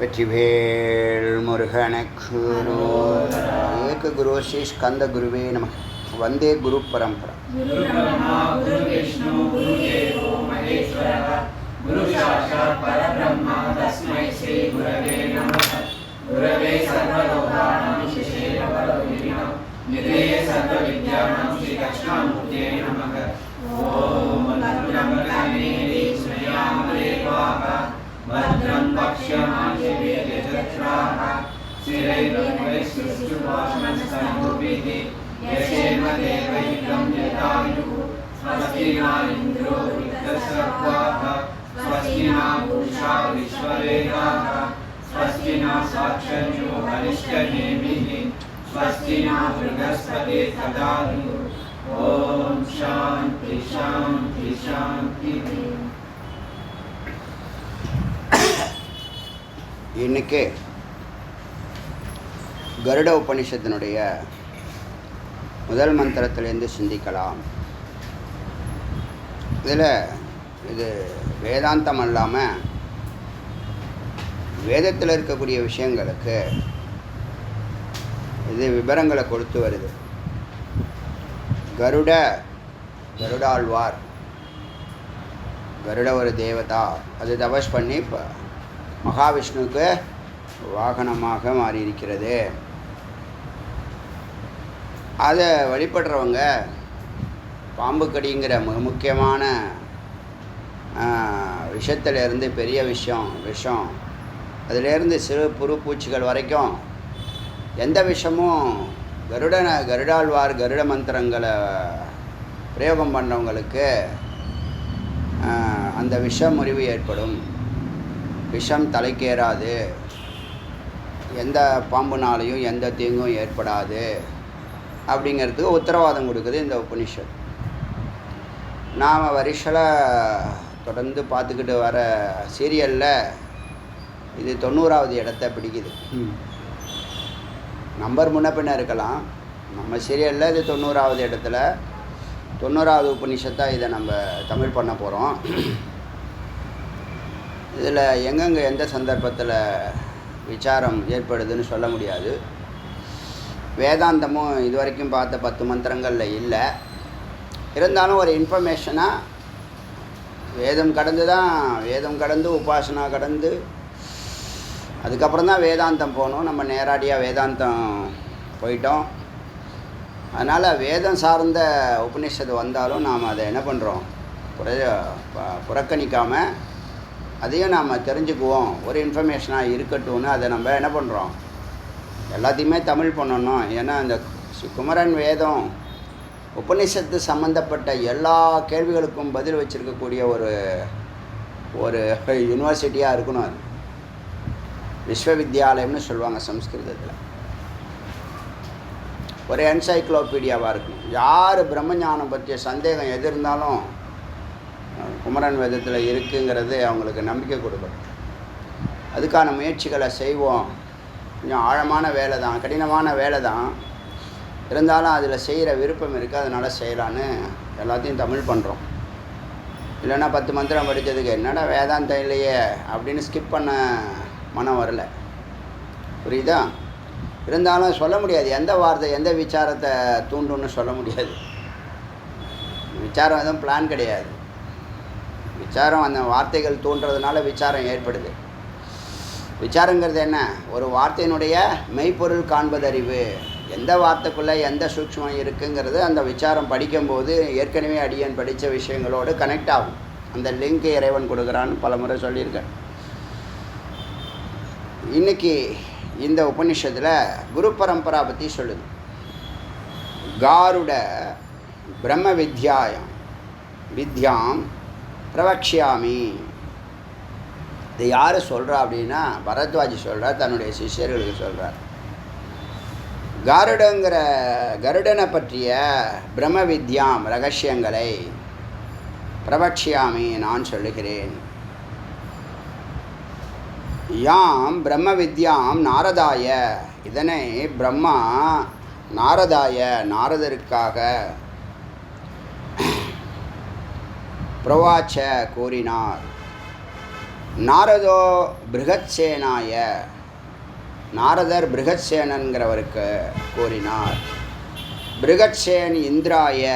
வெற்றிவேல் முருகனுக்கு ஏக குரு ஸ்ரீ ஸ்கந்த குருவே நம. வந்தே குரு பரம்பரா. गुरु ब्रह्मा गुरु विष्णु गुरु देवो महेश्वरः गुरु साक्षात् परब्रह्म तस्मै श्री गुरवे नमः. गुरवे सर्वलोकानां विशेषे भवरोगिणां निधये सर्वविद्यानां श्री दक्षिणामूर्तये नमः. ओम भद्रं कर्णेभिः शृणुयाम देवाः भद्रं पश्यमाशेभिर्यजत्राः स्थिरैर्भद्रैर्यजुष्टुवाशनस्तनूभिः यशेम देवैकं यदायुः स्वस्ति न इन्द्रो वृद्धश्रवाः स्वस्ति न पूषा विश्ववेदाः स्वस्ति न साक्षर्यो हरिष्ठनेमिः स्वस्ति न बृहस्पतिर्दधातु. ओम शांति शांति शांति. இன்னைக்கு கருட உபனிஷத்தினுடைய முதல் மந்திரத்திலேருந்து சிந்திக்கலாம். இதில் இது வேதாந்தம் அல்லாமல் வேதத்தில் இருக்கக்கூடிய விஷயங்களுக்கு இது விவரங்களை கொடுத்து வருது. கருடாழ்வார், கருட ஒரு தேவதா, அது தபஸ் பண்ணி இப்போ மகாவிஷ்ணுவுக்கு வாகனமாக மாறியிருக்கிறது. அதை வழிபடுறவங்க பாம்பு கடிங்கிற மிக முக்கியமான விஷத்திலேருந்து பெரிய விஷம் அதிலேருந்து சிறு புழு பூச்சிகள் வரைக்கும் எந்த விஷமும் கருடாழ்வார் கருட மந்திரங்களை பிரயோகம் பண்ணுறவங்களுக்கு அந்த விஷ முறிவு ஏற்படும், விஷம் தலைக்கேறாது, எந்த பாம்புனாலையும் எந்த தீங்கும் ஏற்படாது அப்படிங்கிறதுக்கு உத்தரவாதம் கொடுக்குது இந்த உபனிஷத். நாம் வருஷலாக தொடர்ந்து பார்த்துக்கிட்டு வர சீரியலில் இது 90வது இடத்த பிடிக்குது. நம்பர் முன்ன பின்ன இருக்கலாம், நம்ம சீரியலில் இது 90வது இடத்துல 90வது உபனிஷத்தாக இதை நம்ம தமிழ் பண்ண போகிறோம். இதில் எங்கெங்கே எந்த சந்தர்ப்பத்தில் விசாரம் ஏற்படுதுன்னு சொல்ல முடியாது. வேதாந்தமும் இது வரைக்கும் பார்த்த 10 மந்திரங்களில் இல்லை. இருந்தாலும் ஒரு இன்ஃபர்மேஷனாக வேதம் கடந்து உபாசனா கடந்து அதுக்கப்புறம் தான் வேதாந்தம் போகணும். நம்ம நேரடியாக வேதாந்தம் போயிட்டோம். அதனால் வேதம் சார்ந்த உபநிஷத்து வந்தாலும் நாம் அதை என்ன பண்ணுறோம், புறக்கணிக்காமல் அதையும் நாம் தெரிஞ்சுக்குவோம். ஒரு இன்ஃபர்மேஷனாக இருக்கட்டும்னு அதை நம்ம என்ன பண்ணுறோம், எல்லாத்தையுமே தமிழ் பண்ணணும். ஏன்னா இந்த குமரன் வேதம் உபநிஷத்து சம்மந்தப்பட்ட எல்லா கேள்விகளுக்கும் பதில் வச்சுருக்கக்கூடிய ஒரு யூனிவர்சிட்டியாக இருக்கணும். அது விஸ்வவித்யாலயம்னு சொல்லுவாங்க சம்ஸ்கிருதத்தில். ஒரு என்சைக்ளோபீடியாவாக இருக்கணும். யார் பிரம்மஞானம் பற்றிய சந்தேகம் எது இருந்தாலும் குமரன் வேதத்தில் இருக்குங்கிறது அவங்களுக்கு நம்பிக்கை கொடுக்கணும். அதுக்கான முயற்சிகளை செய்வோம். கொஞ்சம் ஆழமான வேலை தான், கடினமான வேலை தான், இருந்தாலும் அதில் செய்கிற விருப்பம் இருக்குது, அதனால் செய்யலான்னு எல்லாத்தையும் தமிழ் பண்ணுறோம். இல்லைன்னா 10 மந்திரம் படித்ததுக்கு என்னடா வேதாந்தம் இல்லையே அப்படின்னு ஸ்கிப் பண்ண மனம் வரல, புரியுதா? இருந்தாலும் சொல்ல முடியாது எந்த வார்த்தை எந்த விசாரத்தை தூண்டுன்னு சொல்ல முடியாது. விசாரம் எதுவும் பிளான் கிடையாது. விசாரம் அந்த வார்த்தைகள் தோன்றதுனால விசாரம் ஏற்படுது. விசாரங்கிறது என்ன, ஒரு வார்த்தையினுடைய மெய்ப்பொருள் காண்பதறிவு. எந்த வார்த்தைக்குள்ளே எந்த சூக்ஷ்மம் இருக்குங்கிறது அந்த விசாரம் படிக்கும்போது ஏற்கனவே அடியன் படித்த விஷயங்களோடு கனெக்ட் ஆகும். அந்த லிங்க் இறைவன் கொடுக்குறான்னு பல முறை சொல்லியிருக்கேன். இன்றைக்கி இந்த உபநிஷத்தில் குரு பரம்பரா பற்றி சொல்லுது. காருட பிரம்ம வித்யாம் பிரவக்ஷாமி. இது யார் சொல்கிறா அப்படின்னா பரத்வாஜி சொல்கிறார், தன்னுடைய சிஷ்யர்களுக்கு சொல்கிறார். கருடனை பற்றிய பிரம்ம வித்யாம் ரகசியங்களை பிரவக்ஷாமி நான் சொல்லுகிறேன். யாம் பிரம்ம வித்யாம் நாரதாய, இதனை பிரம்மா நாரதாய நாரதருக்காக பிரவாச்ச கூறினார். நாரதோ பிருகத்சேனாய, நாரதர் பிருகத்சேனங்கிறவருக்கு கூறினார். பிருகத்சேன் இந்திராய,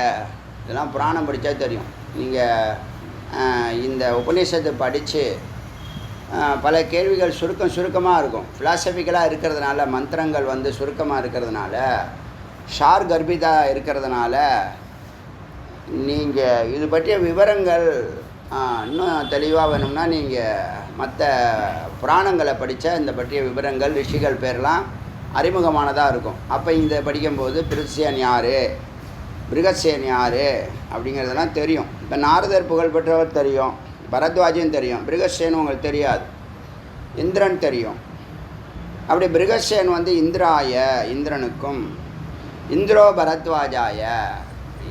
இதெல்லாம் புராணம் படித்தா தெரியும். நீங்கள் இந்த உபநிஷத்தை படித்து பல கேள்விகள் சுருக்கமாக இருக்கும். ஃபிலாசபிக்கலாக இருக்கிறதுனால, மந்திரங்கள் வந்து சுருக்கமாக இருக்கிறதுனால, ஷார் கர்பிதா இருக்கிறதுனால, நீங்கள் இது பற்றிய விவரங்கள் இன்னும் தெளிவாக வேணும்னா நீங்கள் மற்ற புராணங்களை படித்த இந்த பற்றிய விவரங்கள் ரிஷிகள் பேர்லாம் அறிமுகமானதாக இருக்கும். அப்போ இந்த படிக்கும்போது பிருத்சேன் யார், பிருகத்சேன் யார் அப்படிங்கிறதெல்லாம் தெரியும். இப்போ நாரதர் புகழ்பெற்றவர் தெரியும், பரத்வாஜன் தெரியும், பிருகத்சேன் உங்களுக்கு தெரியாது, இந்திரன் தெரியும். அப்படி பிருகத்சேன் வந்து இந்திராய, இந்திரனுக்கும், இந்திரோ பரத்வாஜாய,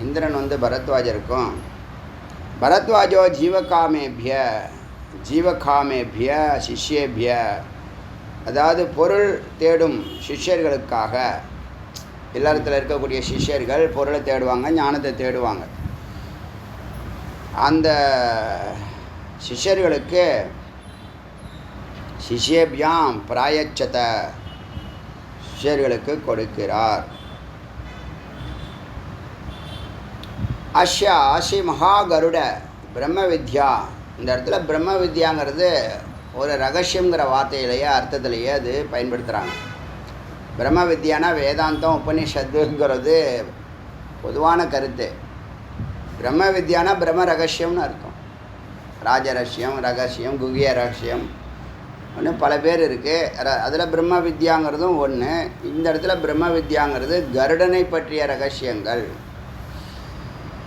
இந்திரன் வந்து பரத்வாஜருக்கும், பரத்வாஜோ ஜீவகாமேபிய, ஜீவகாமேபிய சிஷ்யேபிய, அதாவது பொருள் தேடும் சிஷ்யர்களுக்காக, இல்லறத்தில் இருக்கக்கூடிய சிஷ்யர்கள் பொருளை தேடுவாங்க, ஞானத்தை தேடுவாங்க. அந்த சிஷ்யர்களுக்கு சிஷ்யேபியாம் பிராயச்சத, சிஷ்யர்களுக்கு கொடுக்கிறார். அஷ்யா ஸ்ரீ மகாகருட பிரம்ம வித்யா, இந்த இடத்துல பிரம்ம வித்யாங்கிறது ஒரு ரகசியங்கிற வார்த்தையிலேயே அர்த்தத்திலேயே அது பயன்படுத்துகிறாங்க. பிரம்ம வித்யானா வேதாந்தம் உபனிஷத்துங்கிறது பொதுவான கருத்து. பிரம்ம வித்யானா பிரம்ம ரகசியம்னு அர்த்தம். ராஜரகசியம், ரகசியம், குகிய ரகசியம், ஒன்று பல பேர் இருக்குது. அதில் பிரம்ம வித்யாங்கிறதும் ஒன்று. இந்த இடத்துல பிரம்ம வித்யாங்கிறது கருடனை பற்றிய ரகசியங்கள்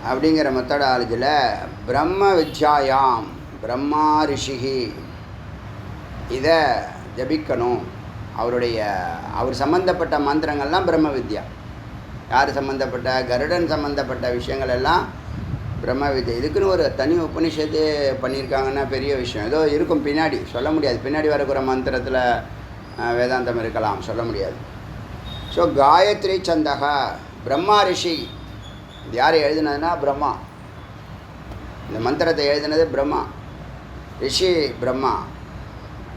அப்படிங்கிற மெத்தடாலஜியில் பிரம்ம வித்யாயாம் பிரம்மா ரிஷிகி, இதை ஜபிக்கணும். அவர் சம்மந்தப்பட்ட மந்திரங்கள்லாம் பிரம்ம வித்யா. யார் சம்மந்தப்பட்ட, கருடன் சம்மந்தப்பட்ட விஷயங்கள் எல்லாம் பிரம்ம வித்யா. இதுக்குன்னு ஒரு தனி உபனிஷத்து பண்ணியிருக்காங்கன்னா பெரிய விஷயம். ஏதோ இருக்கும் பின்னாடி, சொல்ல முடியாது. பின்னாடி வரக்கூட மந்திரத்தில் வேதாந்தம் இருக்கலாம், சொல்ல முடியாது. ஸோ காயத்ரி சந்தகா பிரம்மா ரிஷி, இது யார் எழுதினதுன்னா பிரம்மா. இந்த மந்திரத்தை எழுதினது பிரம்மா, ரிஷி பிரம்மா.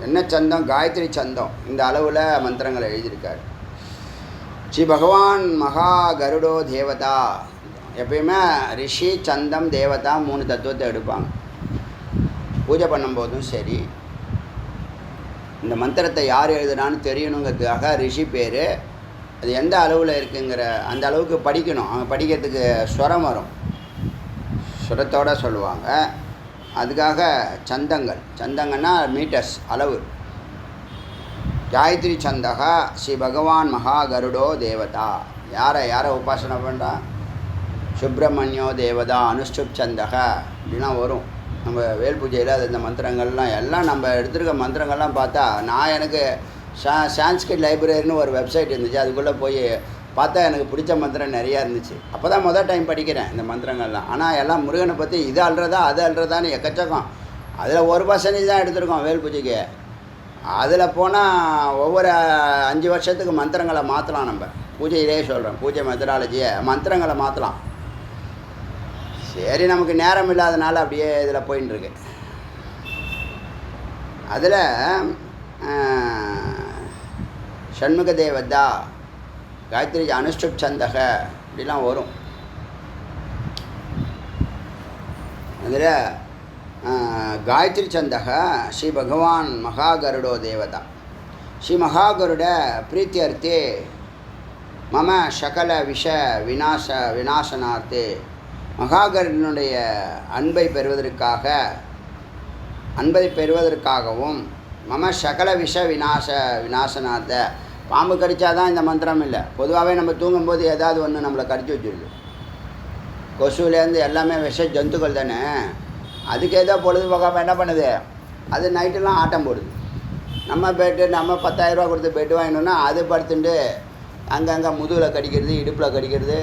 என்ன சந்தம், காயத்ரி சந்தம். இந்த அளவில் மந்திரங்களை எழுதியிருக்கார். ஸ்ரீ பகவான் மகா கருடோ தேவதா. எப்பயுமே ரிஷி, சந்தம், தேவதா 3 தத்துவத்தை எடுப்பாங்க பூஜை பண்ணும்போதும் சரி. இந்த மந்திரத்தை யார் எழுதுனான்னு தெரியணுங்கிறதுக்காக ரிஷி பேர். அது எந்த அளவில் இருக்குங்கிற அந்த அளவுக்கு படிக்கணும். அவங்க படிக்கிறதுக்கு ஸ்வரம் வரும், ஸ்வரத்தோடு சொல்லுவாங்க. அதுக்காக சந்தங்கள், சந்தங்கன்னா மீட்டர்ஸ், அளவு. காயத்ரி சந்தகா ஸ்ரீ பகவான் மகா கருடோ தேவதா. யாரை உபாசனை பண்ணுறா, சுப்பிரமணியோ தேவதா அனுஷ்டுப் சந்தகா இப்படிலாம் வரும். நம்ம வேல் பூஜையில் அது இந்த மந்திரங்கள்லாம் எல்லாம் நம்ம எடுத்துருக்க மந்திரங்கள்லாம் பார்த்தா, நான் எனக்கு சான்ஸ்கிரிட் லைப்ரரின்னு ஒரு வெப்சைட் இருந்துச்சு, அதுக்குள்ளே போய் பார்த்தா எனக்கு பிடிச்ச மந்திரம் நிறையா இருந்துச்சு. அப்போ தான் முதல் டைம் படிக்கிறேன் இந்த மந்திரங்கள்லாம். ஆனால் எல்லாம் முருகனை பற்றி இது அல்றதா அது அல்றதான்னு எக்கச்சக்கம். அதில் 1% தான் எடுத்துருக்கோம் வேல் பூஜைக்கு. அதில் போனால் ஒவ்வொரு 5 வருஷத்துக்கு மந்திரங்களை மாற்றலாம். நம்ம பூஜையிலே சொல்கிறோம், பூஜை மெத்தடாலஜியை மந்திரங்களை மாற்றலாம். சரி, நமக்கு நேரம் இல்லாதனால அப்படியே இதில் போயின்னு இருக்கு. அதில் ஷண்முக தேவதா, காயத்ரி அனுஷ்டுப் சந்தக இப்படிலாம் வரும். அதில் காயத்ரி சந்தக ஸ்ரீ பகவான் மகாகருடோ தேவதா. ஸ்ரீ மகாகருட பிரீத்தியர்த்தே மம சகல விஷ விநாசனார்த்தே. மகாகருடனுடைய அன்பை பெறுவதற்காகவும் மம சகல விஷ விநாசனார்த்த. பாம்பு கடித்தாதான் இந்த மந்திரம் இல்லை. பொதுவாகவே நம்ம தூங்கும்போது ஏதாவது ஒன்று நம்மளை கடிச்சு வச்சுருது. கொசுலேருந்து எல்லாமே விஷ ஜந்துக்கள் தானே. அதுக்கு ஏதோ பொழுதுபோக்காமல் என்ன பண்ணுது, அது நைட்டெல்லாம் ஆட்டம் போடுது. நம்ம பெட்டு, நம்ம 10,000 ரூபா கொடுத்து பெட்டு வாங்கினோன்னா அது படுத்துட்டு அங்கங்கே முதுகில் கடிக்கிறது, இடுப்பில் கடிக்கிறது,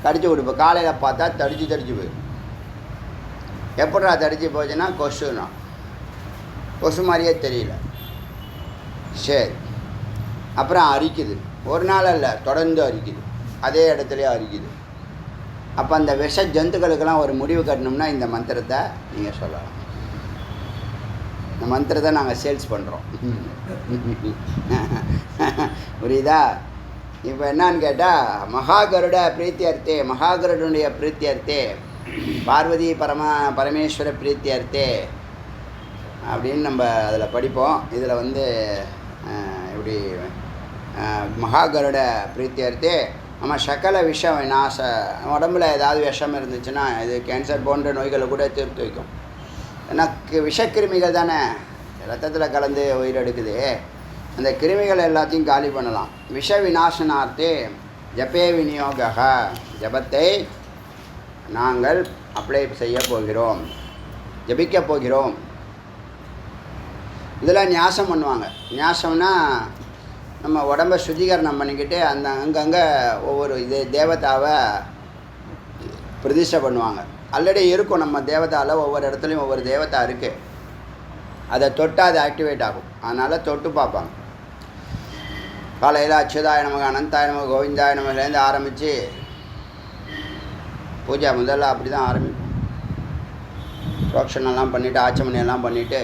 கடிச்சு விடுப்போம். காலையில் பார்த்தா தடிச்சு போயிடும். எப்படா தடிச்சு போச்சுன்னா கொசுனா, கொசு மாதிரியே தெரியல. சரி. அப்புறம் அரிக்குது. ஒரு நாள் அல்ல, தொடர்ந்து அரிக்குது, அதே இடத்துலையே அரிக்குது. அப்போ அந்த விஷ ஜந்துக்களுக்கெல்லாம் ஒரு முடிவு கட்டணும்னா இந்த மந்திரத்தை நீங்கள் சொல்லலாம். இந்த மந்திரத்தை நாங்கள் சேல்ஸ் பண்ணுறோம். புரியுதா? இப்போ என்னான்னு கேட்டால், மகாகருட பிரீத்தியர்த்தே, மகாகருடனுடைய பிரீத்தியர்த்தே, பார்வதி பரமேஸ்வர பிரீத்தியர்த்தே அப்படின்னு நம்ம அதில் படிப்போம். இதில் வந்து இப்படி மகாகருட பிரீத்தியர்த்தே நம்ம சகல விஷ விநாச, உடம்புல ஏதாவது விஷம் இருந்துச்சுன்னா இது கேன்சர் போன்ற நோய்களை கூட தீர்த்து வைக்கும். ஏன்னா விஷக்கிருமிகள் தானே ரத்தத்தில் கலந்து உயிரெடுக்குது. அந்த கிருமிகள் எல்லாத்தையும் காலி பண்ணலாம். விஷ விநாசனார்த்தே ஜபே விநியோக, ஜபத்தை நாங்கள் அப்ளை செய்ய போகிறோம், ஜபிக்க போகிறோம். இதில் நியாசம் பண்ணுவாங்க. நியாசம்னா நம்ம உடம்பை சுத்திகரணம் பண்ணிக்கிட்டு அந்த அங்கங்கே ஒவ்வொரு தேவதாவை பிரதிஷ்டை பண்ணுவாங்க. ஆல்ரெடி இருக்கும் நம்ம தேவதாவில், ஒவ்வொரு இடத்துலையும் ஒவ்வொரு தேவதா இருக்குது. அதை தொட்டால் அது ஆக்டிவேட் ஆகும். அதனால் தொட்டு பார்ப்பாங்க. காலையில் அச்சுதாய நமக்கு, அனந்தாய நமக்கு, கோவிந்தாய நமக்குலேருந்து ஆரம்பித்து பூஜை முதல்ல அப்படி தான் ஆரம்பிப்போம். புரோக்ஷனெல்லாம் பண்ணிவிட்டு, ஆச்சமணியெல்லாம் பண்ணிவிட்டு,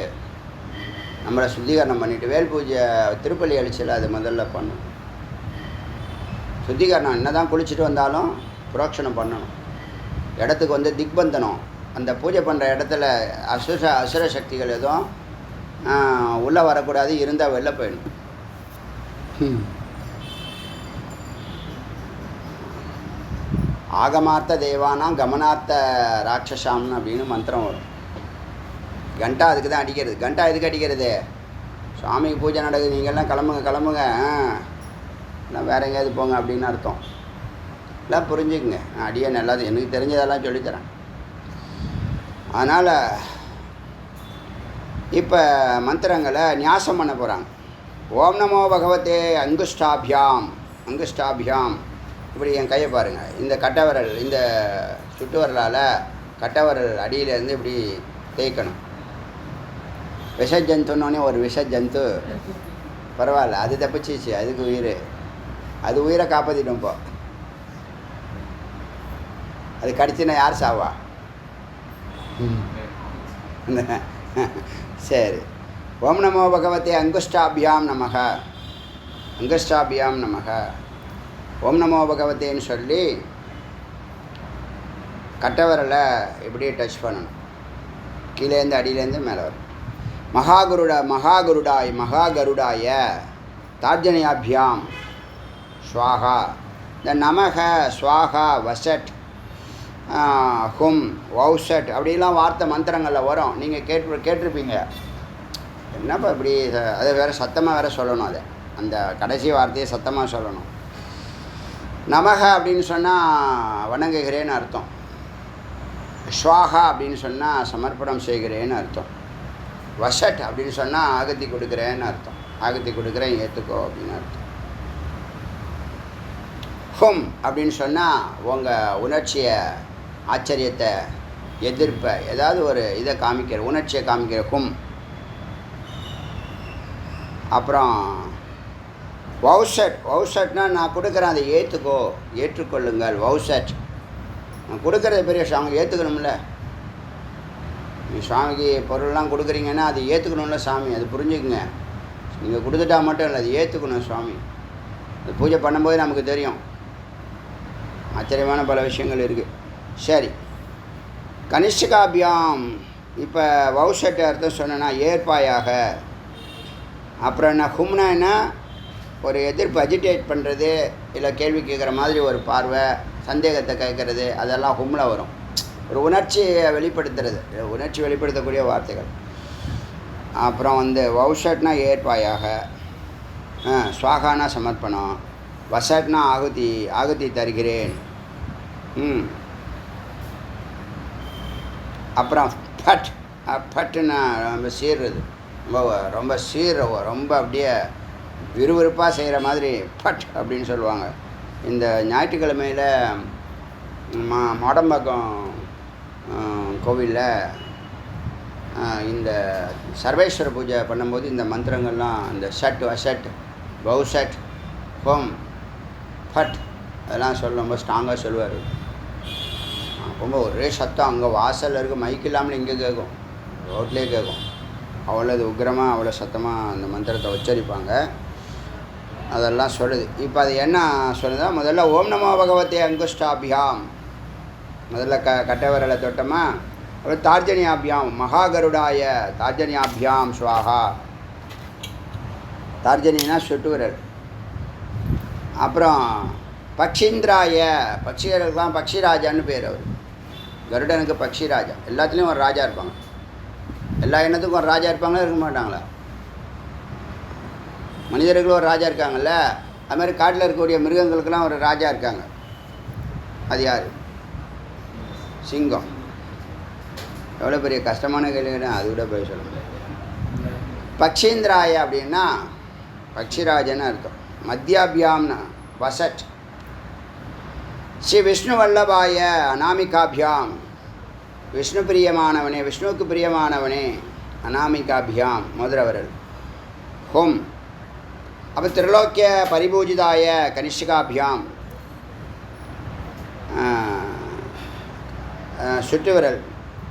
நம்மளை சுத்திகரணம் பண்ணிவிட்டு, வேல் பூஜை திருப்பள்ளி அழிச்சில் அது முதல்ல பண்ணணும். சுத்திகரணம் என்ன தான் குளிச்சுட்டு வந்தாலும் புரோக்ஷனம் பண்ணணும். இடத்துக்கு வந்து திக்பந்தனம், அந்த பூஜை பண்ணுற இடத்துல அசுர சக்திகள் எதுவும் உள்ளே வரக்கூடாது, இருந்தால் வெளில போயிடணும். ஆகமார்த்த தேவானாம் கமனார்த்த ராட்சசாம்னு அப்படின்னு மந்திரம் வரும். கண்டா அதுக்கு தான் அடிக்கிறது. கண்டா எதுக்கு அடிக்கிறது? சுவாமிக்கு பூஜை நடக்குது, நீங்கள்லாம் கிளம்புங்க கிளம்புங்க, இல்லை வேறு எங்கேயாவது போங்க அப்படின்னு அர்த்தம். எல்லாம் புரிஞ்சுக்குங்க. நான் அடியே நல்லா எனக்கு தெரிஞ்சதெல்லாம் சொல்லித்தரேன். அதனால் இப்போ மந்திரங்களை நியாசம் பண்ண போகிறாங்க. ஓம் நமோ பகவதே அங்குஷ்டாபியாம், அங்குஷ்டாபியாம். இப்படி என் கையை பாருங்கள். இந்த கட்டவரல், இந்த சுட்டு வரலால் கட்டவரல் அடியிலேருந்து இப்படி தேய்க்கணும். விஷஜந்துன்னொன்னே ஒரு விஷஜந்து பரவாயில்ல, அது தப்பிச்சிச்சு, அதுக்கு உயிர், அது உயிரை காப்பாற்றிட்டோம். இப்போ அது கடிச்சுன்னா யார் சாவா? சரி. ஓம் நமோ பகவதே அங்குஷ்டாபியாம் நமக, அங்குஷ்டாபியாம் நமக. ஓம் நமோ பகவதேன்னு சொல்லி கட்டவரலை இப்படியே டச் பண்ணணும். கீழேருந்து அடியிலேருந்து மேலே வரும். மகாகருடாய தார்ஜனியாபியாம் ஸ்வாகா. இந்த நமக, ஸ்வாகா, வசட், ஹும், வௌசட் அப்படிலாம் வார்த்தை மந்திரங்களில் வரும். நீங்கள் கேட்டிருப்பீங்க. என்னப்பா இப்படி, அதை வேறு சத்தமாக வேறு சொல்லணும். அதை அந்த கடைசி வார்த்தையை சத்தமாக சொல்லணும். நமக அப்படின்னு சொன்னால் வணங்குகிறேன்னு அர்த்தம். ஸ்வாகா அப்படின்னு சொன்னால் சமர்ப்பணம் செய்கிறேன்னு அர்த்தம். வசட் அப்படின்னு சொன்னால் ஆகத்தி கொடுக்குறேன்னு அர்த்தம். ஆகத்தி கொடுக்குறேன், ஏற்றுக்கோ அப்படின்னு அர்த்தம். ஹும் அப்படின்னு சொன்னால் உங்கள் உணர்ச்சியை, ஆச்சரியத்தை, எதிர்ப்பை, ஏதாவது ஒரு இதை காமிக்கிற, உணர்ச்சியை காமிக்கிற ஹும். அப்புறம் வௌசட், வௌசட்னா நான் கொடுக்குறேன், அதை ஏற்றுக்கோ, ஏற்றுக்கொள்ளுங்கள். வௌசட், நான் கொடுக்குறது பெரிய சாமி ஏற்றுக்கணும்ல. நீ சுவாமிக்கு பொருள்லாம் கொடுக்குறீங்கன்னா அது ஏற்றுக்கணும்ல சாமி, அது புரிஞ்சுக்குங்க. நீங்கள் கொடுத்துட்டா மட்டும் இல்லை, அது ஏற்றுக்கணும் சுவாமி. அது பூஜை பண்ணும்போது நமக்கு தெரியும். ஆச்சரியமான பல விஷயங்கள் இருக்குது. சரி. கனிஷ்காபியாம். இப்போ வௌசட் அர்த்தம் சொன்னேன்னா ஏற்பாயாக. அப்புறம் என்ன ஹும்னா என்ன, ஒரு எதிர்ப்பு, அஜிடேட் பண்ணுறது, இல்லை கேள்வி கேட்குற மாதிரி ஒரு பார்வை, சந்தேகத்தை கேட்குறது, அதெல்லாம் ஹும்மில் வரும். ஒரு உணர்ச்சியை வெளிப்படுத்துறது, உணர்ச்சி வெளிப்படுத்தக்கூடிய வார்த்தைகள். அப்புறம் வந்து வௌசட்னா ஏற்பாயாக, ஸ்வாகானா சமர்ப்பணம், வசட்னா ஆகுதி, ஆகுதி தருகிறேன். அப்புறம் பட், பட்டுன்னா ரொம்ப சீர்றது, ரொம்ப ரொம்ப அப்படியே விறுவிறுப்பாக செய்கிற மாதிரி பட் அப்படின்னு சொல்லுவாங்க. இந்த ஞாயிற்றுக்கிழமையில் மாடம்பாக்கம் கோவிலில் இந்த சர்வேஸ்வர பூஜை பண்ணும்போது இந்த மந்திரங்கள்லாம் இந்த ஷட் அஷட் பௌஷட் ஹோம் ஃபட் அதெல்லாம் ரொம்ப ஸ்ட்ராங்காக சொல்லுவார். ரொம்ப ஒரே சத்தம். அங்கே வாசலில் இருக்க மைக் இல்லாமல் இங்கே கேட்கும், ரோட்லேயே கேட்கும். அவ்வளோ இது உக்கிரமாக அவ்வளோ சத்தமாக அந்த மந்திரத்தை உச்சரிப்பாங்க. அதெல்லாம் சொல்லுது. இப்போ அது என்ன சொல்லுதா, முதல்ல ஓம் நமோ பகவதே அங்குஷ்டாபியாம், முதல்ல கட்டை விரலை தொட்டோமா, அப்புறம் தார்ஜனியாபியாம் மகாகருடாய தார்ஜனியாபியாம் ஸ்வாஹா, தார்ஜனினா சுட்டு விரல். அப்புறம் பக்ஷீந்திராய, பட்சிகளுக்கெல்லாம் பக்ஷிராஜான்னு பேர். அவர் கருடனுக்கு பக்ஷிராஜா. எல்லாத்துலேயும் ஒரு ராஜா இருப்பாங்க. எல்லா எண்ணத்துக்கும் ஒரு ராஜா இருப்பாங்களா, இருக்க மாட்டாங்களா? மனிதர்களும் ஒரு ராஜா இருக்காங்கல்ல, அது மாதிரி காட்டில் இருக்கக்கூடிய மிருகங்களுக்கெல்லாம் ஒரு ராஜா இருக்காங்க. அது யார்? சிங்கம். எவ்வளோ பெரிய கஷ்டமான கேள்வினா அது கூட போய் சொல்ல முடியாது. பக்ஷீந்திராய அப்படின்னா பக்ஷிராஜன்னு அர்த்தம். மத்தியாபியாம்னா வசட். ஸ்ரீ விஷ்ணு வல்லபாய அநாமிகாபியாம், விஷ்ணு பிரியமானவனே, விஷ்ணுவுக்கு பிரியமானவனே, அநாமிகாபியாம் முதரவரல் ஹோம். அப்போ திரிலோக்கிய பரிபூஜிதாய கனிஷ்காபியாம் சுட்டு விரல்,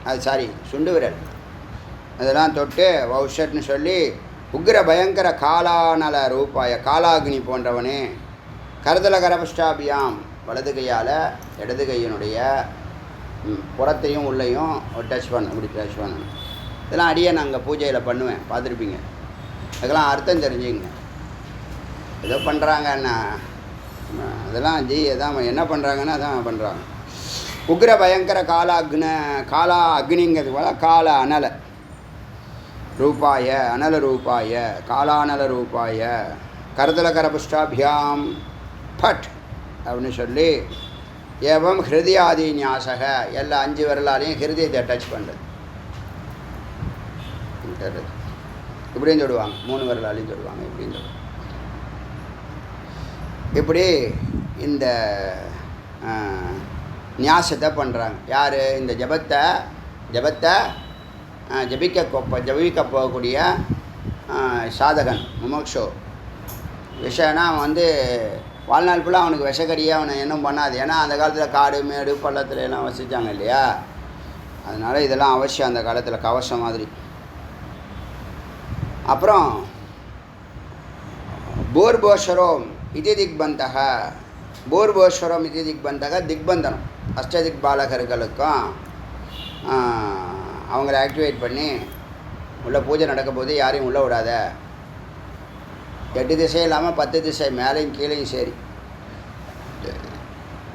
அது சாரி சுண்டு விரல், அதெல்லாம் தொட்டு வௌஷட்னு சொல்லி உக்ர பயங்கர காலாநல ரூபாய காலாக்னி போன்றவனே, கருதல கரபஷ்டாபியாம் வலது கையால் இடது கையினுடைய புறத்தையும் உள்ளேயும் டச் பண்ண, இப்படி டச் பண்ணணும். இதெல்லாம் அடியே நாங்கள் பூஜையில் பண்ணுவேன், பார்த்துருப்பீங்க. அதுக்கெல்லாம் அர்த்தம் தெரிஞ்சுங்க. ஏதோ பண்ணுறாங்கன்னா அதெல்லாம் அதான் என்ன பண்ணுறாங்கன்னா அதான் பண்ணுறாங்க. உக்ர பயங்கர காலா அக்னிங்கிறது போல கால அனல ரூபாய அனல ரூபாய காலானல ரூபாய கருதல கரபுஷ்டாபியாம் ஃபட் அப்படின்னு சொல்லி ஏவம் ஹிருதயாதி ஞாசக, எல்லா 5 விரலாலையும் ஹிருதயத்தை டச் பண்ணுறது. இப்படியும் தொடுவாங்க, 3 விரலாலையும் தொடுவாங்க, இப்படியும் தொடுவாங்க. இப்படி இந்த ஞாசத்தை பண்ணுறாங்க. யார்? இந்த ஜபத்தை ஜபிக்க போகக்கூடிய சாதகன் முமோக்ஷோ. விஷயம்னா அவன் வாழ்நாள் ஃபுல்லாக அவனுக்கு விஷக்கடியே அவனை இன்னும் பண்ணாது. ஏன்னா அந்த காலத்தில் காடு மேடு பள்ளத்துல எல்லாம் வசித்தாங்க இல்லையா, அதனால் இதெல்லாம் அவசியம் அந்த காலத்தில், கவசம் மாதிரி. அப்புறம் பூர்போஸ்வரோம் இது திக்பந்தக, பூர்போஸ்வரம் இது திக்பந்தக, திக்பந்தனம் அஷ்டதிக் பாலகர்களுக்கும் அவங்கள ஆக்டிவேட் பண்ணி உள்ளே பூஜை நடக்கும் போது யாரையும் உள்ளே விடாத. 8 திசை இல்லாமல் 10 திசை மேலேயும் கீழேயும் சரி.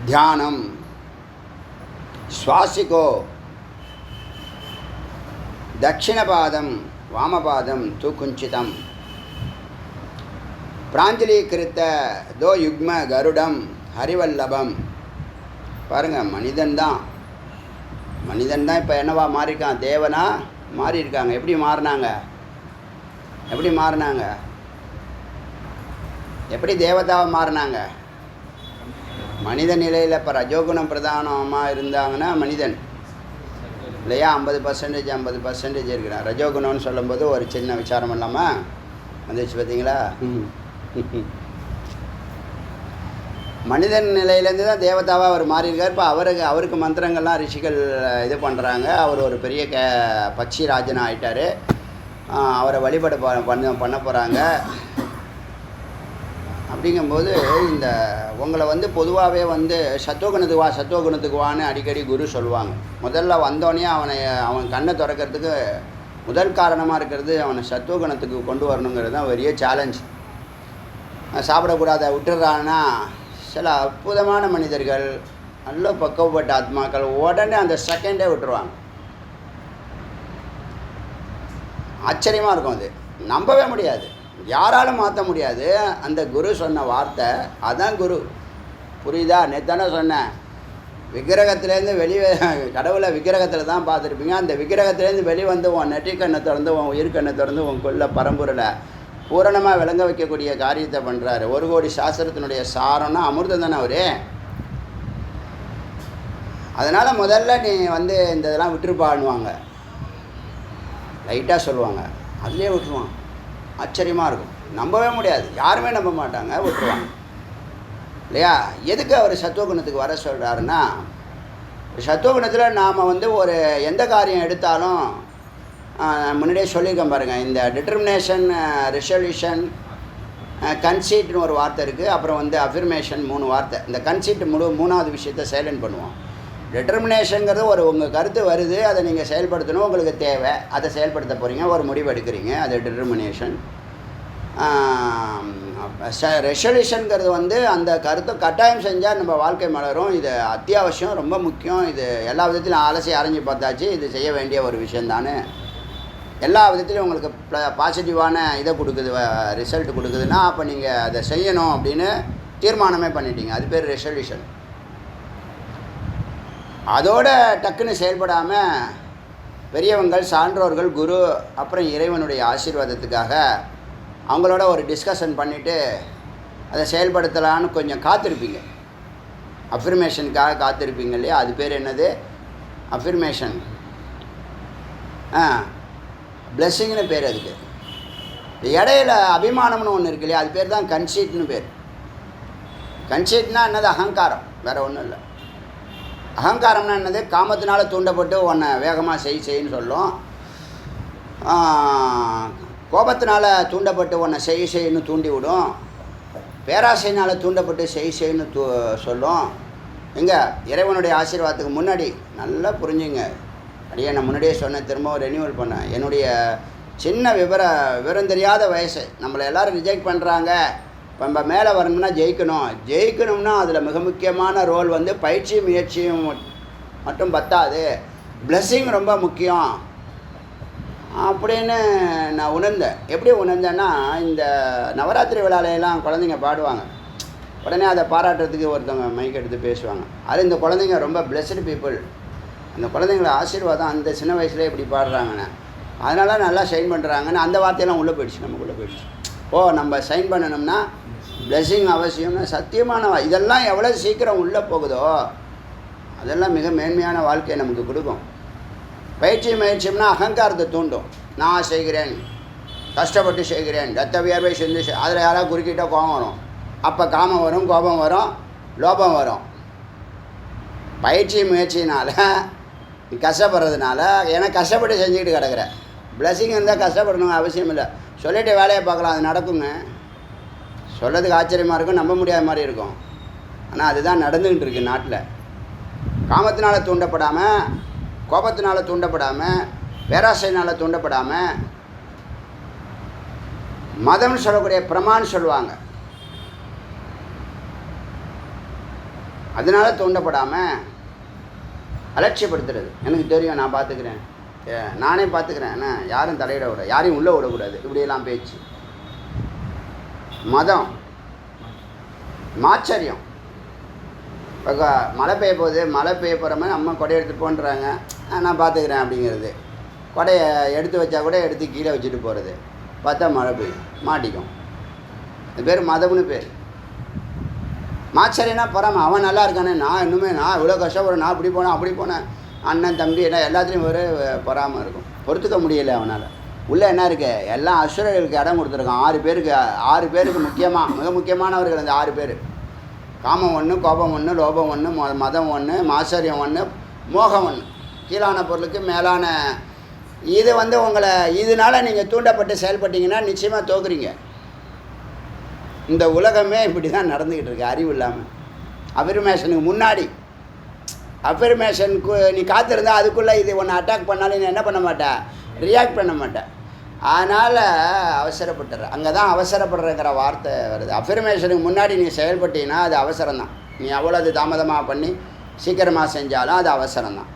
தியானம் சுவாசிக்கோ தட்சிணபாதம் வாமபாதம் தூ குஞ்சிதம் பிராஞ்சலீகிருத்த தோ யுக்ம கருடம் ஹரிவல்லபம். பாருங்கள், மனிதன்தான் இப்போ என்னவா மாறியிருக்கான்? தேவனா மாறி இருக்காங்க. எப்படி மாறினாங்க? எப்படி தேவதாவை மாறினாங்க? மனித நிலையில் இப்போ ரஜோகுணம் பிரதானமாக இருந்தாங்கன்னா மனிதன் இல்லையா, 50% இருக்கிறான். ரஜோகுணம்னு சொல்லும்போது ஒரு சின்ன விசாரம் இல்லாமல் வந்துச்சு பார்த்தீங்களா? மனிதன் நிலையிலேருந்து தான் தேவதாவாக அவர் மாறியிருக்கார். இப்போ அவருக்கு மந்திரங்கள்லாம் ரிஷிகள் இது பண்ணுறாங்க. அவர் ஒரு பெரிய பட்சி ராஜனாக ஆகிட்டார். அவரை வழிபாடு பண்ண போகிறாங்க. அப்படிங்கும்போது இந்த உங்களை பொதுவாகவே சத்துவகுணத்துக்கு வான்னு அடிக்கடி குரு சொல்லுவாங்க. முதல்ல வந்தோடனே அவன் கண்ணை திறக்கிறதுக்கு முதல் காரணமாக இருக்கிறது அவனை சத்துவகுணத்துக்கு கொண்டு வரணுங்கிறது தான் பெரிய சேலஞ்ச். சாப்பிடக்கூடாத விட்டுறான்னா சில அற்புதமான மனிதர்கள், நல்ல பக்குவப்பட்ட ஆத்மாக்கள் உடனே அந்த செகண்டே விட்டுருவாங்க. ஆச்சரியமாக இருக்கும். அது நம்பவே முடியாது, யாராலும் மாற்ற முடியாது. அந்த குரு சொன்ன வார்த்தை அதான் குரு. புரியுதா? நேத்தானே சொன்னேன், விக்கிரகத்துலேருந்து வெளியே கடவுளை விக்கிரகத்தில் தான் பார்த்துருப்பீங்க. அந்த விக்கிரகத்துலேருந்து வெளிவந்து உன் நெற்றிக்கண்ணை திறந்து உன் உயிர்கண்ணை திறந்து உன் கொள்ள பரம்பொருளை பூரணமாக விளங்க வைக்கக்கூடிய காரியத்தை பண்ணுறாரு. 1 கோடி சாஸ்திரத்தினுடைய சாரம்னா அமிர்தம் தானே அவரு. அதனால் முதல்ல நீ இந்த இதெல்லாம் விட்டுருப்பான்னுவாங்க. லைட்டாக சொல்லுவாங்க, அதிலே விட்டுருவான். ஆச்சரியமாக இருக்கும், நம்பவே முடியாது, யாருமே நம்ப மாட்டாங்க, விட்டுருவாங்க இல்லையா? எதுக்கு அவர் சத்துவகுணத்துக்கு வர சொல்கிறாருன்னா, சத்துவகுணத்தில் நாம் வந்து ஒரு எந்த காரியம் எடுத்தாலும் முன்னாடியே சொல்லியிருக்கேன் பாருங்கள், இந்த டிட்டர்மினேஷன், ரெசல்யூஷன், கன்சீட்னு ஒரு வார்த்தை இருக்குது, அப்புறம் வந்து அஃபிர்மேஷன் 3 வார்த்தை. இந்த கன்சீட் மூணாவது விஷயத்தை சைலண்ட் பண்ணுவோம். டிட்டர்மினேஷனுங்கிறது ஒரு உங்கள் கருத்து வருது, அதை நீங்கள் செயல்படுத்தணும், உங்களுக்கு தேவை, அதை செயல்படுத்த போகிறீங்க, ஒரு முடிவு எடுக்கிறீங்க, அது டிட்டர்மினேஷன். ரெசல்யூஷனுங்கிறது வந்து அந்த கருத்தை கட்டாயம் செஞ்சால் நம்ம வாழ்க்கை மலரும், இது அத்தியாவசியம், ரொம்ப முக்கியம், இது எல்லா விதத்திலும் அலசி அரைஞ்சி பார்த்தாச்சு, இது செய்ய வேண்டிய ஒரு விஷயந்தானே, எல்லா விதத்துலையும் உங்களுக்கு பாசிட்டிவான இதை கொடுக்குது, ரிசல்ட் கொடுக்குதுன்னா அப்போ நீங்கள் அதை செய்யணும் அப்படின்னு தீர்மானமே பண்ணிட்டீங்க, அது பேர் ரெசல்யூஷன். அதோட டக்குன்னு செயல்படாமல் பெரியவங்கள், சான்றோர்கள், குரு, அப்புறம் இறைவனுடைய ஆசீர்வாதத்துக்காக அவங்களோட ஒரு டிஸ்கஷன் பண்ணிவிட்டு அதை செயல்படுத்தலான்னு கொஞ்சம் காத்திருப்பீங்க, அஃபிர்மேஷனுக்காக காத்திருப்பீங்க இல்லையா? அது பேர் என்னது? அஃபிர்மேஷன். பிளெஸ்ஸிங்னு பேர் அதுக்கு. இடையில அபிமானம்னு ஒன்று இருக்கு இல்லையா, அது பேர் தான் கன்சீட்னு பேர். கன்சீட்னா என்னது? அகங்காரம், வேறு ஒன்றும் இல்லை. அகங்காரம்னா என்னது? காமத்தினால தூண்டப்பட்டு உன்னை வேகமாக செய்ன்னு சொல்லும், கோபத்தினால தூண்டப்பட்டு உன்னை செய்யன்னு தூண்டி விடும், பேராசையினால் தூண்டப்பட்டு செய்ன்னு சொல்லும். எங்கே இறைவனுடைய ஆசீர்வாதத்துக்கு முன்னாடி நல்லா புரிஞ்சுங்க. அப்படியே நான் முன்னாடியே சொன்னேன், திரும்பவும் ரெனியூவல் பண்ணேன். என்னுடைய சின்ன விவரம் தெரியாத வயசு, நம்மளை எல்லோரும் ரிஜெக்ட் பண்ணுறாங்க, இப்போ நம்ம மேலே வரணும்னா ஜெயிக்கணும்னா அதில் மிக முக்கியமான ரோல் வந்து பயிற்சி முயற்சியும் மட்டும் பத்தாது, பிளெஸ்ஸிங் ரொம்ப முக்கியம் அப்படின்னு நான் உணர்ந்தேன். எப்படி உணர்ந்தேன்னா, இந்த நவராத்திரி விழாலையெல்லாம் குழந்தைங்க பாடுவாங்க, உடனே அதை பாராட்டுறதுக்கு ஒருத்தவங்க மைக் எடுத்து பேசுவாங்க. அது இந்த குழந்தைங்க ரொம்ப பிளெஸ்டு பீப்புள், அந்த குழந்தைங்கள ஆசீர்வாதம், அந்த சின்ன வயசுலேயே இப்படி பாடுறாங்கன்னு, அதனால நல்லா ஷைன் பண்ணுறாங்கன்னு அந்த வார்த்தையெல்லாம் உள்ளே போயிடுச்சு, நமக்குள்ளே போயிடுச்சு. நம்ம ஷைன் பண்ணணும்னா பிளெஸ்ஸிங் அவசியம்னா சத்தியமான இதெல்லாம் எவ்வளோ சீக்கிரம் உள்ளே போகுதோ அதெல்லாம் மிக மேன்மையான வாழ்க்கையை நமக்கு கொடுக்கும். முயற்சியம்னா அகங்காரத்தை தூண்டும். நான் செய்கிறேன், கஷ்டப்பட்டு செய்கிறேன், ரத்த வியர்வை செஞ்சு அதில் யாராவது குறுக்கிட்டால் கோபம் வரும், அப்போ காமம் வரும், கோபம் வரும், லோபம் வரும். முயற்சியினால் நீ கஷ்டப்படுறதுனால, ஏன்னா கஷ்டப்பட்டு செஞ்சுக்கிட்டு கிடக்குற. பிளெஸ்ஸிங் இருந்தால் கஷ்டப்படணுங்க அவசியம் இல்லை, சொல்லிவிட்டு வேலையை பார்க்கலாம், அது நடக்குங்க. சொல்லதுக்கு ஆச்சரியமாக இருக்கும், நம்ப முடியாத மாதிரி இருக்கும், ஆனால் அதுதான் நடந்துக்கிட்டு இருக்குது நாட்டில். காமத்தினால் தூண்டப்படாமல், கோபத்தினால் தூண்டப்படாமல், பேராசையினால் தூண்டப்படாமல், மதம்னு சொல்லக்கூடிய பிரமான்னு சொல்லுவாங்க, அதனால் தூண்டப்படாமல் அலட்சியப்படுத்துறது. எனக்கு தெரியும், நான் பார்த்துக்கிறேன், நானே பார்த்துக்கிறேன், என்ன யாரும் தலையிட விட, யாரையும் உள்ளே விடக்கூடாது, இப்படியெல்லாம் பேச்சு. மதம் மாச்சரியம். இப்போ மழை பெய்ய போகுது, மழை பெய்ய போகிற மாதிரி அம்மா கொடையை எடுத்து போன்றாங்க, நான் பார்த்துக்கிறேன் அப்படிங்கிறது. கொடையை எடுத்து வச்சா கூட எடுத்து கீழே வச்சுட்டு போகிறது, பார்த்தா மழை பெய்யும், மாட்டிக்கும். இது பேர் மதம்னு பேர். மாச்சரியனா பொறாம, அவன் நல்லா இருக்கானே, நான் இன்னுமே நான் இவ்வளோ கஷ்டப்படுறேன், நான் இப்படி போனேன் அப்படி போனேன், அண்ணன் தம்பி எல்லாம் எல்லாத்துலேயும் ஒரு பொறாமல் இருக்கும், பொறுத்துக்க முடியலை அவனால். உள்ளே என்ன இருக்குது? எல்லாம் அசுரர்களுக்கு இடம் கொடுத்துருக்கான். 6 பேருக்கு முக்கியமாக மிக முக்கியமானவர்கள் அந்த 6 பேர். காமம் 1, கோபம் 1, லோபம் 1, மதம் 1, மாச்சரியம் 1, மோகம் 1. கீழான பொருளுக்கு மேலான இது வந்து உங்களை இதனால் நீங்கள் தூண்டப்பட்டு செயல்பட்டீங்கன்னா நிச்சயமாக தோக்குறீங்க. இந்த உலகமே இப்படி தான் நடந்துக்கிட்டு இருக்கு, அறிவு இல்லாமல். அஃபர்மேஷனுக்கு முன்னாடி அஃபர்மேஷனுக்கு நீ காத்திருந்தால் அதுக்குள்ளே இது ஒன்று அட்டாக் பண்ணாலும் நீ என்ன பண்ண மாட்டேன், ரியாக்ட் பண்ண மாட்டேன். அதனால் அவசரப்பட்டுற, அங்கே தான் அவசரப்படுறங்கிற வார்த்தை வருது. அஃபர்மேஷனுக்கு முன்னாடி நீ செயல்பட்டீங்கன்னா அது அவசரம்தான். நீ அவ்வளோ அது தாமதமாக பண்ணி சீக்கிரமாக செஞ்சாலும் அது அவசரம்தான்.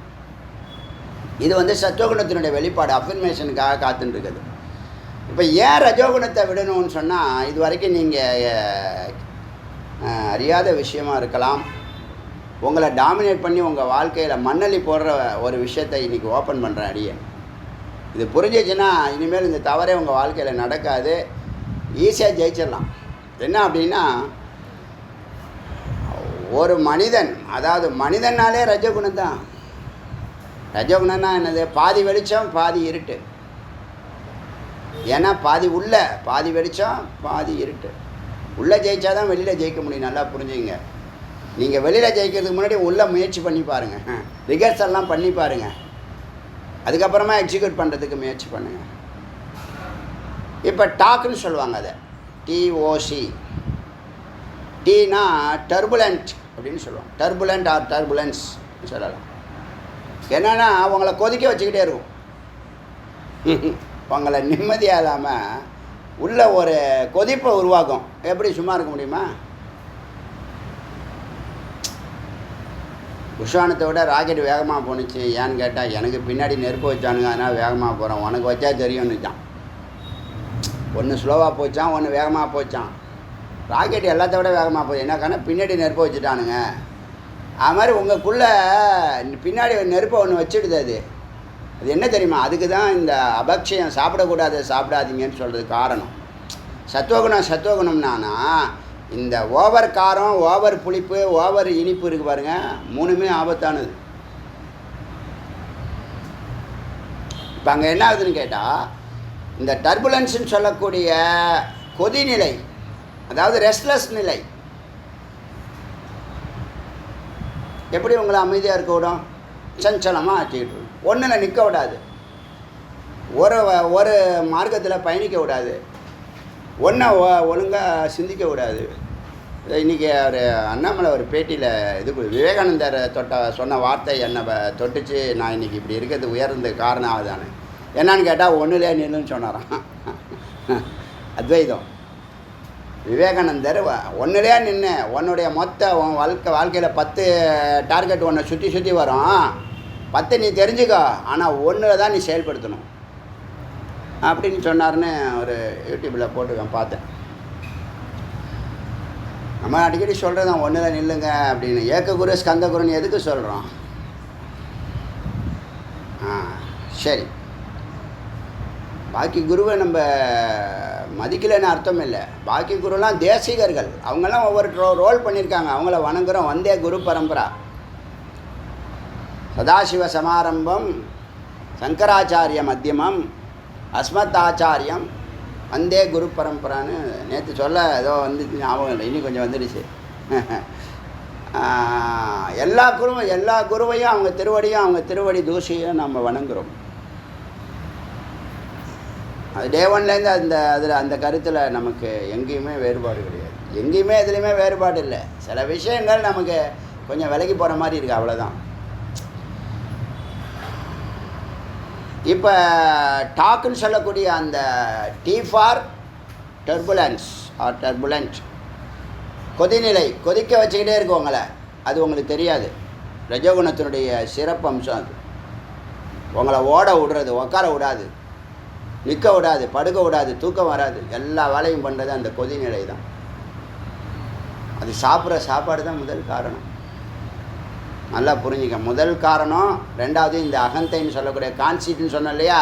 இது வந்து சத்துவகுணத்தினுடைய வெளிப்பாடு, அஃபர்மேஷனுக்காக காத்துட்டுருக்குது. இப்போ ஏன் ரஜோகுணத்தை விடணும்னு சொன்னால், இது வரைக்கும் நீங்கள் அறியாத விஷயமா இருக்கலாம், உங்களை டாமினேட் பண்ணி உங்கள் வாழ்க்கையில் மண்ணள்ளி போடுற ஒரு விஷயத்தை இன்றைக்கி ஓப்பன் பண்ணுறேன் அடியே. இது புரிஞ்சிச்சுன்னா இனிமேல் இந்த தவறே உங்கள் வாழ்க்கையில் நடக்காது, ஈஸியாக ஜெயிச்சிடலாம். என்ன அப்படின்னா, ஒரு மனிதன், அதாவது மனிதனாலே ரஜகுணம் தான். ரஜகுணம்னா என்னது? பாதி வெளிச்சம் பாதி இருட்டு. ஏன்னா பாதி உள்ள, பாதி வெளிச்சம், பாதி இருட்டு. உள்ளே ஜெயிச்சா தான் வெளியில் ஜெயிக்க முடியும். நல்லா புரிஞ்சுங்க. நீங்கள் வெளியில் ஜெயிக்கிறதுக்கு முன்னாடி உள்ளே முயற்சி பண்ணி பாருங்கள், ரிகர்சல்லாம் பண்ணி பாருங்கள், அதுக்கப்புறமா எக்ஸிக்யூட் பண்ணுறதுக்கு முயற்சி பண்ணுங்கள். இப்போ டாக்குன்னு சொல்லுவாங்க. அதை டிஓசி. டீனா டர்புலண்ட் அப்படின்னு சொல்லுவாங்க. டர்புலண்ட் ஆர் டர்புலன்ஸ் சொல்லலாம். என்னென்னா அவங்கள கொதிக்க வச்சுக்கிட்டே இருக்கும். அவங்கள நிம்மதியாக இல்லாமல் உள்ள ஒரு கொதிப்பை உருவாக்கும். எப்படி சும்மா இருக்க முடியுமா? புஷ்வானத்தை விட ராக்கெட் வேகமாக போணுச்சு. ஏன்னு கேட்டால், எனக்கு பின்னாடி நெருப்பு வச்சானுங்க, அதனால் வேகமாக போகிறோம், உனக்கு வச்சா தெரியும்னுச்சான். ஒன்று ஸ்லோவாக போச்சான், ஒன்று வேகமாக போச்சான். ராக்கெட் எல்லாத்த விட வேகமாக போச்சு. என்னக்கான பின்னாடி நெருப்பை வச்சுட்டானுங்க. அது மாதிரி உங்களுக்குள்ளே பின்னாடி நெருப்பை ஒன்று வச்சுடுது. அது என்ன தெரியுமா? அதுக்கு தான் இந்த அபக்ஷயம், சாப்பிடக்கூடாது, சாப்பிடாதீங்கன்னு சொல்கிறதுக்கு காரணம். சத்துவகுணம்னானா இந்த ஓவர் காரம், ஓவர் புளிப்பு, ஓவர் இனிப்பு இருக்குது பாருங்கள், மூணுமே ஆபத்தானது. இப்போ அங்கே என்ன ஆகுதுன்னு கேட்டால், இந்த டர்புலன்ஸ்ன்னு சொல்லக்கூடிய கொதிநிலை, அதாவது ரெஸ்ட்லெஸ் நிலை, எப்படி உங்களை அமைதியாக இருக்க விடும்? சஞ்சலமாக ஆக்கிட்டு ஒன்றில் நிற்க விடாது, ஒரு மார்க்கத்தில் பயணிக்க விடாது, ஒன்றை ஒழுங்காக சிந்திக்க விடாது. இன்றைக்கி அவர் அண்ணாமலை ஒரு பேட்டியில் விவேகானந்தர் சொன்ன வார்த்தை என்னை தொட்டுச்சு. நான் இன்றைக்கி இப்படி இருக்கிறது உயர்ந்த காரணம் ஆகுதானே. என்னான்னு கேட்டால் ஒன்றுலே நின்றுன்னு சொன்னாரான். அத்வைதம். விவேகானந்தர் ஒன்றுலே நின்று உன்னுடைய மொத்த வாழ்க்கையில் 10 டார்கெட் ஒன்றை சுற்றி வரும், 10 நீ தெரிஞ்சுக்கோ, ஆனால் ஒன்றில் தான் நீ செயல்படுத்தணும் அப்படின்னு சொன்னார்னு ஒரு யூடியூப்பில் போட்டுக்கேன், பார்த்தேன். நம்ம அடிக்கடி சொல்கிறது தான், ஒன்றில் நில்லுங்க அப்படின்னு. ஏக்ககுரு ஸ்கந்தகுருன்னு எதுக்கு சொல்கிறோம்? சரி, பாக்கி குருவை நம்ம மதிக்கலைன்னு அர்த்தம் இல்லை. பாக்கி குருலாம் தேசிகர்கள், அவங்கெல்லாம் ஒவ்வொரு ரோல் பண்ணியிருக்காங்க, அவங்கள வணங்குகிறோம். வந்தே குரு பரம்பரா. சதாசிவ சமாரம்பம் சங்கராச்சாரிய மத்தியமம் அஸ்மத் ஆச்சாரியம் வந்தே குரு பரம்பரான்னு நேற்று சொல்ல ஏதோ வந்துச்சு, ஞாபகம் இல்லை, இன்னும் கொஞ்சம் வந்துடுச்சு. எல்லா குருவையும் அவங்க திருவடி தூசியும் நம்ம வணங்குகிறோம். அது டே ஒன்லேருந்து அந்த கருத்தில் நமக்கு எங்கேயுமே வேறுபாடு கிடையாது. எங்கேயுமே எதுலேயுமே வேறுபாடு இல்லை. சில விஷயங்கள் நமக்கு கொஞ்சம் விலகி போகிற மாதிரி இருக்குது, அவ்வளோதான். இப்போ டாக்குன்னு சொல்லக்கூடிய அந்த T for turbulence or turbulent, கொதிநிலை, கொதிக்க வச்சுக்கிட்டே இருக்குவங்கள, அது உங்களுக்கு தெரியாது. ரஜோகுணத்தினுடைய சிறப்பு அம்சம் அது. உங்களை ஓட விடுறது, உட்கார விடாது, நிற்க விடாது, படுக்க விடாது, தூக்கம் வராது, எல்லா வேலையும் பண்ணுறது அந்த கொதிநிலை தான். அது சாப்பிட்ற சாப்பாடு தான் முதல் காரணம். நல்லா புரிஞ்சுக்க. முதல் காரணம். ரெண்டாவது இந்த அகந்தைன்னு சொல்லக்கூடிய கான்சீட்னு சொன்னோம் இல்லையா,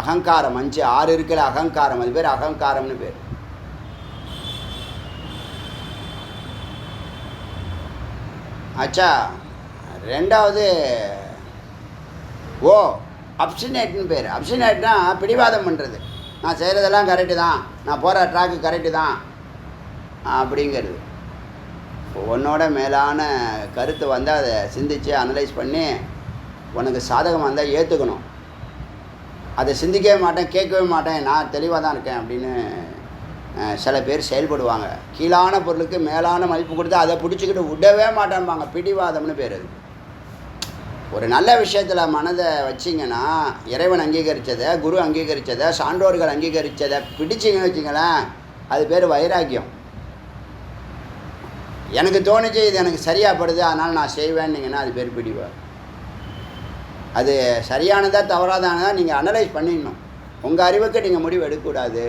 அகங்காரம். 6 இருக்கிற அகங்காரம், அது பேர் அகங்காரம்னு பேர். ஆச்சா. ரெண்டாவது அப்சினேட்னு பேர். அப்சினேட்னா பிடிவாதம் பண்ணுறது. நான் செய்கிறதெல்லாம் கரெக்டு தான், நான் போகிற ட்ராக்கு கரெக்டு தான் அப்படிங்கிறது. உன்னோட மேலான கருத்து வந்தால் அதை சிந்தித்து அனலைஸ் பண்ணி உனக்கு சாதகமாக இருந்தால் ஏற்றுக்கணும். அதை சிந்திக்கவே மாட்டேன், கேட்கவே மாட்டேன், நான் தெளிவாக தான் இருக்கேன் அப்படின்னு சில பேர் செயல்படுவாங்க. கீழான பொருளுக்கு மேலான மதிப்பு கொடுத்து அதை பிடிச்சிக்கிட்டு விடவே மாட்டேன்பாங்க. பிடிவாதம்னு பேர் அது. ஒரு நல்ல விஷயத்தில் மனதை வச்சிங்கன்னா, இறைவன் அங்கீகரித்ததை, குரு அங்கீகரித்ததை, சான்றோர்கள் அங்கீகரித்ததை பிடிச்சிங்கன்னு வச்சிங்களேன், அது பேர் வைராக்கியம். எனக்கு தோணுச்சு, இது எனக்கு சரியாகப்படுது, அதனால் நான் செய்வேன்னிங்கன்னா அது பேர் பிடிவார். அது சரியானதா தவறாதானதா நீங்கள் அனலைஸ் பண்ணிடணும். உங்கள் அறிவுக்கு நீங்கள் முடிவு எடுக்கக்கூடாது.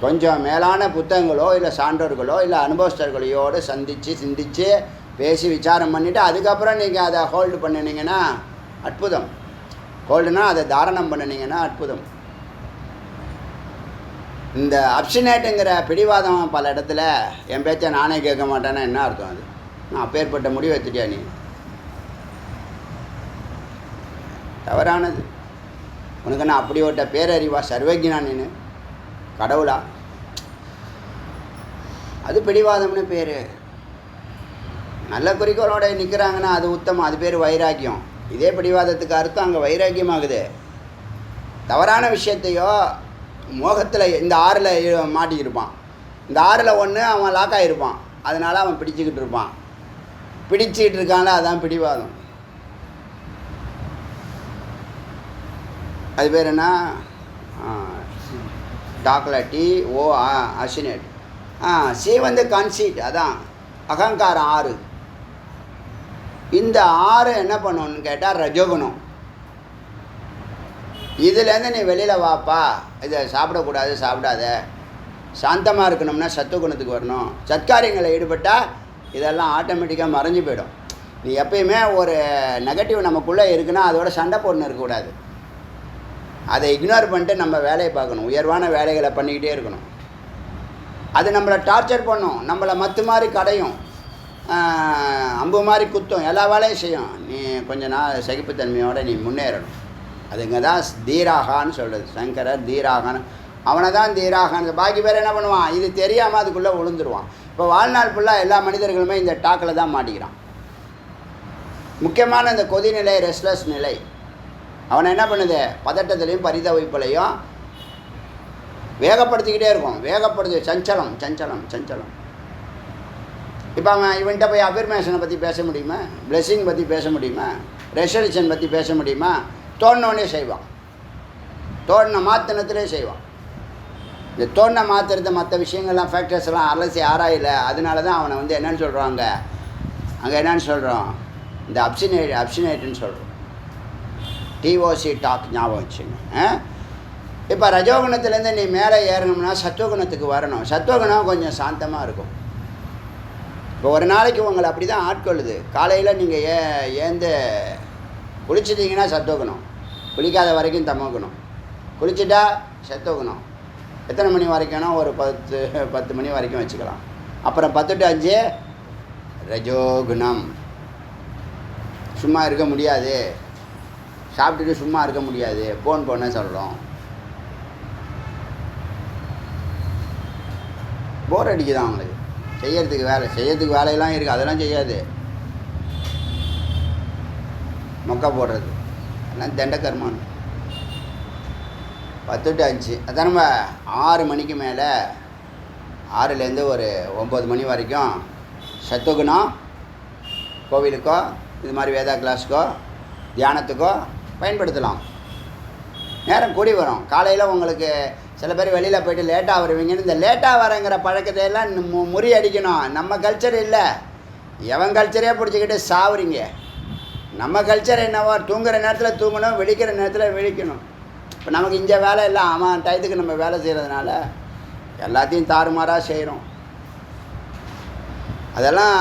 கொஞ்சம் மேலான புத்தகங்களோ இல்லை சான்றோர்களோ இல்லை அனுபவஸ்தர்களையோடு சிந்தித்து பேசி விசாரம் பண்ணிவிட்டு அதுக்கப்புறம் நீங்கள் அதை ஹோல்டு பண்ணினீங்கன்னா அற்புதம். ஹோல்டுனா அதை தாரணம் பண்ணினீங்கன்னா அற்புதம். இந்த அப்சினேட்டுங்கிற பிடிவாதம் பல இடத்துல என் பேச்சை நானே கேட்க மாட்டேன்னா என்ன அர்த்தம்? அது நான் அப்பேற்பட்ட முடிவு எடுத்துட்டியா நீ? தவறானது. உனக்கு என்ன அப்படிப்பட்ட பேரறிவா, சர்வஜானின்னு, கடவுளா? அது பிடிவாதம்னு பேர். நல்ல குறிக்கோளோட நிற்கிறாங்கன்னா அது உத்தமம், அது பேர் வைராக்கியம். இதே பிடிவாதத்துக்கு அர்த்தம் அங்கே வைராக்கியமாகுது. தவறான விஷயத்தையோ மோகத்தில் இந்த ஆறில் மாட்டிக்கிருப்பான், இந்த ஆறில் ஒன்று அவன் லாக் ஆகிருப்பான், அதனால் அவன் பிடிச்சிக்கிட்டு இருப்பான். பிடிச்சிக்கிட்டு இருக்கான்ல, அதான் பிடிவாதம். அது பேர் என்ன? டாக்லட்டி, ஓ அசினேட். சி வந்து கன்சீட், அதான் அகங்காரம் 6. இந்த 6 என்ன பண்ணணும்னு கேட்டால் ரஜோகுணம். இதுலேருந்து நீ வெளியில் வாப்பா, இதை சாப்பிடக்கூடாது, சாப்பிடாத, சாந்தமாக இருக்கணும்னா சத்துவகுணத்துக்கு வரணும். சத்காரியங்களில் ஈடுபட்டால் இதெல்லாம் ஆட்டோமேட்டிக்காக மறைஞ்சு போயிடும். நீ எப்பயுமே ஒரு நெகட்டிவ் நமக்குள்ளே இருக்குன்னா அதோட சண்டை போடணும் இருக்கக்கூடாது. அதை இக்னோர் பண்ணிட்டு நம்ம வேலையை பார்க்கணும், உயர்வான வேலைகளை பண்ணிக்கிட்டே இருக்கணும். அது நம்மளை டார்ச்சர் பண்ணும், நம்மளை மற்ற மாதிரி கடையும், அம்பு மாதிரி குத்தும், எல்லா வேலையும் செய்யும். நீ கொஞ்ச நாள் சகிப்புத்தன்மையோடு நீ முன்னேறணும். அதுங்க தான் தீராகான்னு சொல்கிறது சங்கரர். தீராகான்னு அவனை தான் தீராகான்னு. பாக்கி பேர் என்ன பண்ணுவான், இது தெரியாமல் அதுக்குள்ளே விழுந்துருவான். இப்போ வாழ்நாள் ஃபுல்லாக எல்லா மனிதர்களுமே இந்த டாக்கில் தான் மாட்டிக்கிறான். முக்கியமான இந்த கொதி நிலை, ரெஸ்ட்லெஸ் நிலை அவனை என்ன பண்ணுது, பதட்டத்துலேயும் பரிதவிப்புலையும் வேகப்படுத்திக்கிட்டே இருக்கும். வேகப்படுத்து, சஞ்சலம் சஞ்சலம் சஞ்சலம். இப்போ அவன் இவன்கிட்ட போய் அஃபர்மேஷனை பற்றி பேச முடியுமா, பிளெஸ்ஸிங் பற்றி பேச முடியுமா, ரெசல்யூஷன் பற்றி பேச முடியுமா? தோணுனே செய்வான், தோணின மாத்தினத்திலே செய்வான். இந்த தோணின மாத்திரத்தை மற்ற விஷயங்கள்லாம் ஃபேக்டர்ஸ் எல்லாம் அலசி ஆராயில்லை. அதனால தான் அவனை வந்து என்னென்னு சொல்கிறாங்க, அங்கே என்னென்னு சொல்கிறோம், இந்த அப்சினேட்டுன்னு சொல்கிறோம். டிஓசி டாக் ஞாபகம் வச்சுங்க. இப்போ ரஜோகுணத்துலேருந்து நீ மேலே ஏறணும்னா சத்துவகுணத்துக்கு வரணும். சத்துவகுணம் கொஞ்சம் சாந்தமாக இருக்கும். இப்போ ஒரு நாளைக்கு உங்களை அப்படி தான் ஆட்கொள்ளுது. காலையில் நீங்கள் ஏந்து குளிச்சிட்டிங்கன்னா சத்துவகுணம், குளிக்காத வரைக்கும் தமோகுணம், குளிச்சுட்டா சத்துவகுணம். எத்தனை மணி வரைக்கும்னா ஒரு 10 மணி வரைக்கும் வச்சுக்கலாம். அப்புறம் 10 to 5 ரஜோகுணம். சும்மா இருக்க முடியாது, சாப்பிட்டுட்டு சும்மா இருக்க முடியாது, ஃபோன் பண்ண சொல்கிறோம். போர் அடிக்குதான் அவங்களுக்கு, செய்யறதுக்கு வேலையெல்லாம் இருக்குது, அதெல்லாம் செய்யாது. மொக்கா போடுறது எல்லாம் தண்டக்கர்மான்னு. 10 to 5 அதான். நம்ம 6 மணிக்கு மேலே, 6லேருந்து ஒரு 9 மணி வரைக்கும் சத்துவகுணம் கோவிலுக்கோ இது மாதிரி வேதா கிளாஸுக்கோ தியானத்துக்கோ பயன்படுத்தலாம். நேரம் கூடி வரும். காலையில் உங்களுக்கு சில பேர் வெளியில் போய்ட்டு லேட்டாக வருவீங்கன்னு இந்த லேட்டாக வரங்கிற பழக்கத்தையெல்லாம் முறியடிக்கணும். நம்ம கல்ச்சர் இல்லை, எவன் கல்ச்சரே பிடிச்சிக்கிட்டு சாவுறீங்க. நம்ம கல்ச்சர் என்னவோ, தூங்குகிற நேரத்தில் தூங்கணும், விழிக்கிற நேரத்தில் விழிக்கணும். இப்போ நமக்கு இங்கே வேலை இல்லை, அவன் டயத்துக்கு நம்ம வேலை செய்கிறதுனால எல்லாத்தையும் தாறுமாறாக செய்கிறோம். அதெல்லாம்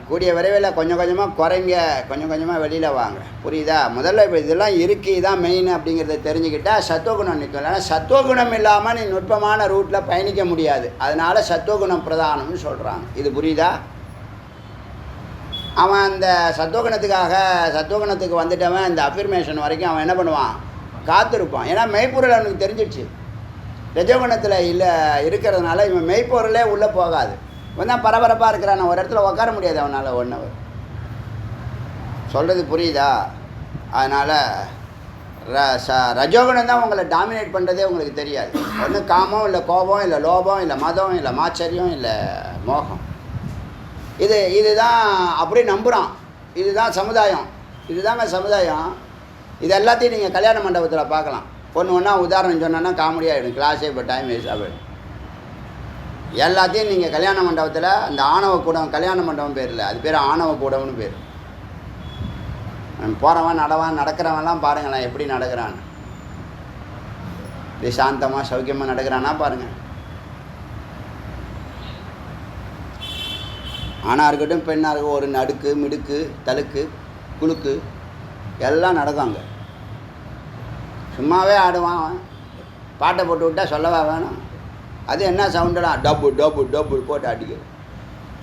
கூடிய விரைவில் கொஞ்சம் கொஞ்சமாக குறைங்க, கொஞ்சம் கொஞ்சமாக வெளியில் வாங்க. புரியுதா? முதல்ல இப்போ இதெல்லாம் இருக்குது, இதான் மெயின் அப்படிங்கிறத தெரிஞ்சுக்கிட்டால் சத்துவகுணம் நிற்கும். இல்லைன்னா சத்துவகுணம் இல்லாமல் நீ நுட்பமான ரூட்டில் பயணிக்க முடியாது. அதனால் சத்துவகுணம் பிரதானம்னு சொல்கிறாங்க. இது புரியுதா? அவன் அந்த சத்துவகுணத்துக்கு வந்துட்டவன் இந்த அஃபர்மேஷன் வரைக்கும் அவன் என்ன பண்ணுவான், காத்திருப்பான். ஏன்னா மெய்ப்பொருள் அவனுக்கு தெரிஞ்சிடுச்சு. ரஜோகுணத்தில் இல்லை இருக்கிறதுனால இவன் மெய்ப்பொருளே உள்ளே போகாது. இவன் தான் பரபரப்பாக இருக்கிறான், ஒரு இடத்துல உட்கார முடியாது அவனால் 1 hour. சொல்கிறது புரியுதா? அதனால் ரஜோகுணம் தான் உங்களை டாமினேட் பண்ணுறதே உங்களுக்கு தெரியாது. ஒன்று காமம், இல்லை கோபம், இல்லை லோபம், இல்லை மதம், இல்லை மாச்சரியம், இல்லை மோகம். இதுதான் அப்படி நம்புகிறான். இதுதான் சமுதாயம், இதுதாங்க சமுதாயம். இது எல்லாத்தையும் நீங்கள் கல்யாண மண்டபத்தில் பார்க்கலாம். ஒன்றா உதாரணம் சொன்னோன்னா காமெடியாகிடும், கிளாஸே இப்போ டைம் வேஸ்ட் போயிடும். எல்லாத்தையும் நீங்கள் கல்யாண மண்டபத்தில் அந்த ஆணவ கூடம், கல்யாண மண்டபம் பேர் இல்லை, அது பேர் ஆணவ கூடம்னு பேர். போகிறவன் நடக்கிறவன்லாம் பாருங்களேன் எப்படி நடக்கிறான்னு. இது சாந்தமாக சௌக்கியமாக நடக்கிறானா பாருங்கள். ஆணாக இருக்கட்டும் பெண்ணாக இருக்கட்டும், ஒரு நடுக்கு மிடுக்கு தழுக்கு குலுக்கு எல்லாம் நடக்குவாங்க. சும்மாவே ஆடுவான் அவன். பாட்டை போட்டு விட்டால் சொல்லவா வேணும்? அது என்ன சவுண்டெல்லாம் டப்பு டப்பு டப்பு போட்டு அடிக்கும்.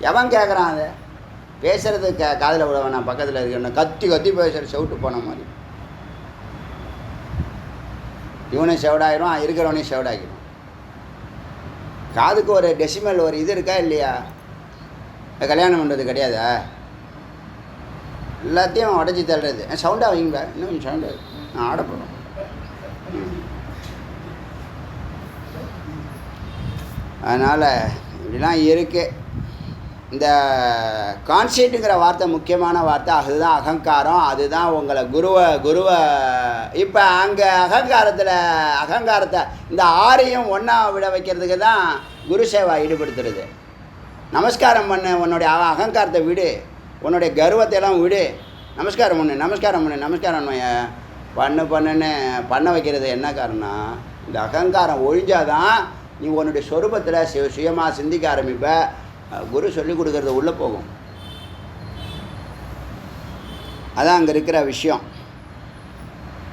எவன் கேட்குறான் அதை? பேசுகிறது காதில் விட வேணாம், பக்கத்தில் இருக்கணும். கத்தி கத்தி பேசுகிற செவிட்டு போன மாதிரி. இவனும் செவடாயிரும், இருக்கிறவனையும் செவடாக்கிடும். காதுக்கு ஒரு டெசிமல் ஒரு இது இருக்கா இல்லையா? கல்யாணம் பண்ணுறது கிடையாதா? எல்லாத்தையும் உடச்சி தள்ளுறது. சவுண்டாக வைங்க, இன்னும் சவுண்டாக நான் ஆட போகிறோம். அதனால் இப்படிலாம் இருக்குது. இந்த கான்செப்ட்டுங்கிற வார்த்தை முக்கியமான வார்த்தை. அதுதான் அகங்காரம். அதுதான் உங்களை குருவை இப்போ அங்கே அகங்காரத்தை இந்த ஆறையும் ஒன்றா விட வைக்கிறதுக்கு தான் குரு சேவா ஈடுபடுத்துறது. நமஸ்காரம் பண்ணு, உன்னுடைய அகங்காரத்தை விடு, உன்னுடைய கர்வத்தை எல்லாம் விடு, நமஸ்காரம் பண்ணு பண்ணுன்னு பண்ண வைக்கிறது என்ன காரணம்? இந்த அகங்காரம் ஒழிஞ்சாதான் நீ உன்னுடைய சொரூபத்தில் சுயமாக சிந்திக்க ஆரம்பிப்ப. குரு சொல்லி கொடுக்கறது உள்ளே போகும். அதான் அங்கே இருக்கிற விஷயம்.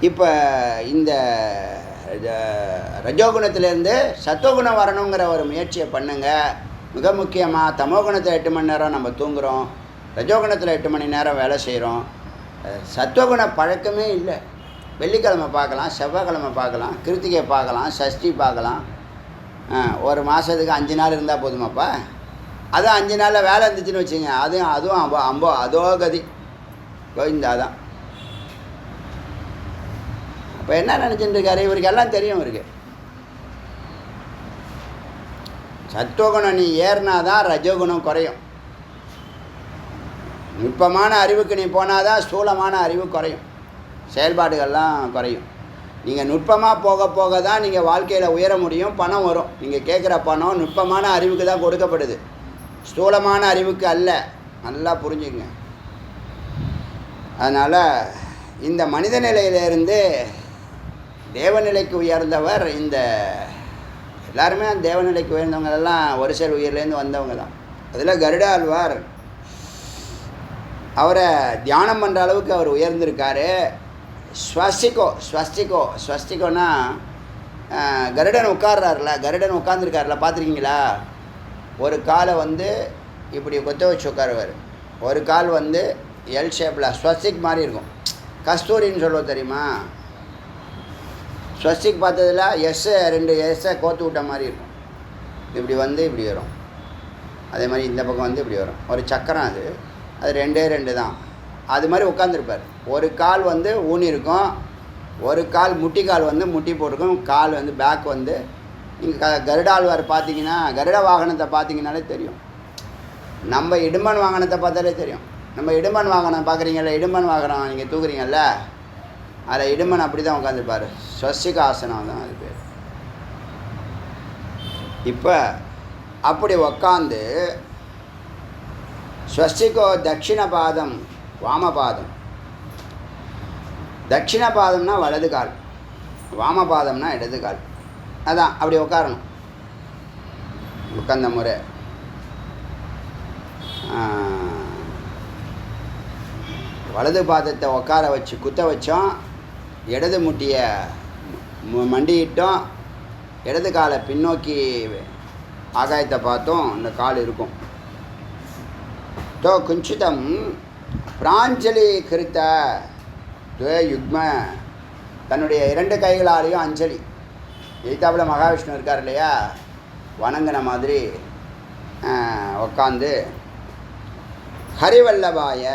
இப்போ இந்த ரஜோகுணத்திலேருந்து சத்துவகுணம் வரணுங்கிற ஒரு முயற்சியை பண்ணுங்கள். மிக முக்கியமாக தமோகுணத்தில் 8 மணி நேரம் நம்ம தூங்குகிறோம், ரஜோகுணத்தில் 8 மணி நேரம் வேலை செய்கிறோம். சத்துவகுண பழக்கமே இல்லை. வெள்ளிக்கிழமை பார்க்கலாம், செவ்வாய்க்கிழமை பார்க்கலாம், கிருத்திகை பார்க்கலாம், சஷ்டி பார்க்கலாம். ஒரு மாதத்துக்கு 5 நாள் இருந்தால் போதுமாப்பா? அதுவும் 5 நாளில் வேலை இருந்துச்சுன்னு வச்சுங்க, அதுவும் அதோ கதி கோவிந்தா தான். இப்போ என்ன நினச்சிட்டு இருக்காரு? இவருக்கு எல்லாம் தெரியும். இவருக்கு சத்துவகுணம் நீ ஏறினா தான் ரஜோகுணம் குறையும். நுட்பமான அறிவுக்கு நீ போனால் தான் ஸ்தூலமான அறிவு குறையும், செயல்பாடுகள்லாம் குறையும். நீங்கள் நுட்பமாக போக போக தான் நீங்கள் வாழ்க்கையில் உயர முடியும், பணம் வரும். நீங்கள் கேட்குற பணம் நுட்பமான அறிவுக்கு தான் கொடுக்கப்படுது, ஸ்தூலமான அறிவுக்கு அல்ல. நல்லா புரிஞ்சுங்க. அதனால் இந்த மனித நிலையிலிருந்து தேவநிலைக்கு உயர்ந்தவர். இந்த எல்லாருமே தேவநிலைக்கு உயர்ந்தவங்களெல்லாம் ஒரு சில உயிர்லேருந்து வந்தவங்க தான். அதில் கருட ஆழ்வார் அவரை தியானம் பண்ணுற அளவுக்கு அவர் உயர்ந்திருக்காரு. ஸ்வஸ்திகோனா கருடன் உட்கார்றாருல, கருடன் உட்காந்துருக்காருல, பார்த்துருக்கீங்களா? ஒரு காலை இப்படி கொத்த வச்சு உட்காருவார், ஒரு கால் எல் ஷேப்பில் ஸ்வஸ்திக் மாதிரி இருக்கும். கஸ்தூரின்னு சொல்லுவோம் தெரியுமா? ஸ்வஸ்திக் பார்த்ததில் 2 எஸ்ஸை கோத்து விட்ட மாதிரி இருக்கும். இப்படி இப்படி வரும். அதே மாதிரி இந்த பக்கம் இப்படி வரும். ஒரு சக்கரம் அது 2 தான். அது மாதிரி உட்காந்துருப்பார். ஒரு கால் ஊனி இருக்கும், ஒரு கால் முட்டி கால் முட்டி போட்டிருக்கும், கால் பேக் நீங்கள் கருடாழ்வார் பார்த்தீங்கன்னா, கருட வாகனத்தை பார்த்தீங்கன்னாலே தெரியும். நம்ம இடும்பன் வாகனத்தை பார்த்தாலே தெரியும். நம்ம இடும்பன் வாகனம் பார்க்குறீங்கல்ல, இடும்பன் வாகனம் நீங்கள் தூக்குறீங்கல்ல, அதில் இடும்பன் அப்படி தான் உட்காந்துருப்பார். ஸ்வஸ்திகாசனம் தான் அது பேர். இப்போ அப்படி உக்காந்து ஸ்வஸ்திகோ தட்சிண பாதம் வாமபாதம். தட்சிண பாதம்னா வலது கால், வாமபாதம்னா இடது கால். அதான் அப்படி உட்காரணும். உட்கார்ந்த முறை வலது பாதத்தை உட்கார வச்சு குத்த வச்சோம், இடது முட்டியை மண்டியிட்டோம், இடது காலை பின்னோக்கி ஆகாயத்தை பார்த்தோம். அந்த கால் இருக்கும். தோ குஞ்சிதம் பிராஞ்சலி கிருத்த துவே யுக்ம. தன்னுடைய 2 கைகளாலேயும் அஞ்சலி. எய்தாப்பில் மகாவிஷ்ணு இருக்கார் இல்லையா, வணங்கின மாதிரி உக்காந்து ஹரிவல்லபாய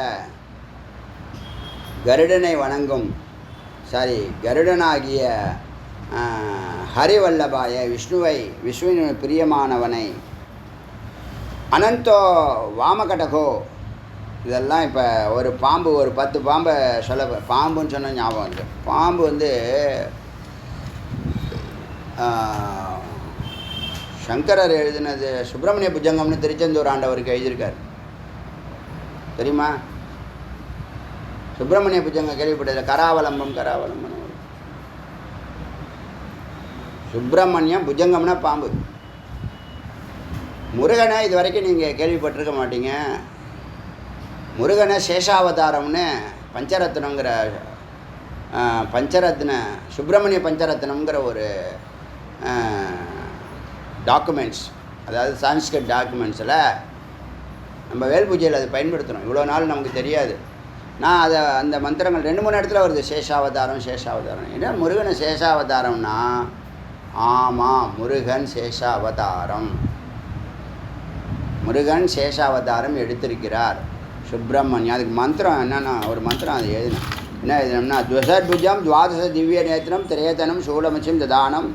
கருடனை வணங்கும், கருடனாகிய ஹரிவல்லபாய விஷ்ணுவின் பிரியமானவனை, அனந்தோ வாமகடகோ. இதெல்லாம் இப்போ ஒரு பாம்பு, ஒரு 10 பாம்பை சொல்ல, பாம்புன்னு சொன்ன ஞாபகம் இருக்குது. பாம்பு சங்கரர் எழுதினது சுப்பிரமணிய புஜங்கம்னு திருச்செந்தூர் ஆண்டவருக்கு எழுதியிருக்கார் தெரியுமா? சுப்பிரமணிய புஜங்கம் கேள்விப்பட்டதில்லை? கராவலம்பம் சுப்பிரமணியம் புஜங்கம்னா பாம்பு. முருகனை இது வரைக்கும் நீங்கள் கேள்விப்பட்டிருக்க மாட்டீங்க. முருகனை சேஷாவதாரம்னு பஞ்சரத்னங்கிற சுப்பிரமணிய பஞ்சரத்னங்கிற ஒரு டாக்குமெண்ட்ஸ், அதாவது சான்ஸ்கிரிட் டாக்குமெண்ட்ஸில் நம்ம வேல் பூஜையில் அது பயன்படுத்தணும். இவ்வளோ நாள் நமக்கு தெரியாது. நான் அதை அந்த மந்திரங்கள் 2-3 இடத்துல வருது. சேஷாவதாரம் சேஷாவதாரம். ஏன்னா முருகனை சேஷாவதாரம்னா ஆமாம், முருகன் சேஷாவதாரம். முருகன் சேஷாவதாரம் எடுத்திருக்கிறார். சுப்பிரமணியம். அதுக்கு மந்திரம் என்னென்னா, ஒரு மந்திரம் அது எழுதினேன். என்ன எழுதினோம்னா, துவசத்புஜம் துவாதச திவ்ய நேத்திரம் திரேதனம் சூலமச்சிம் ததானம்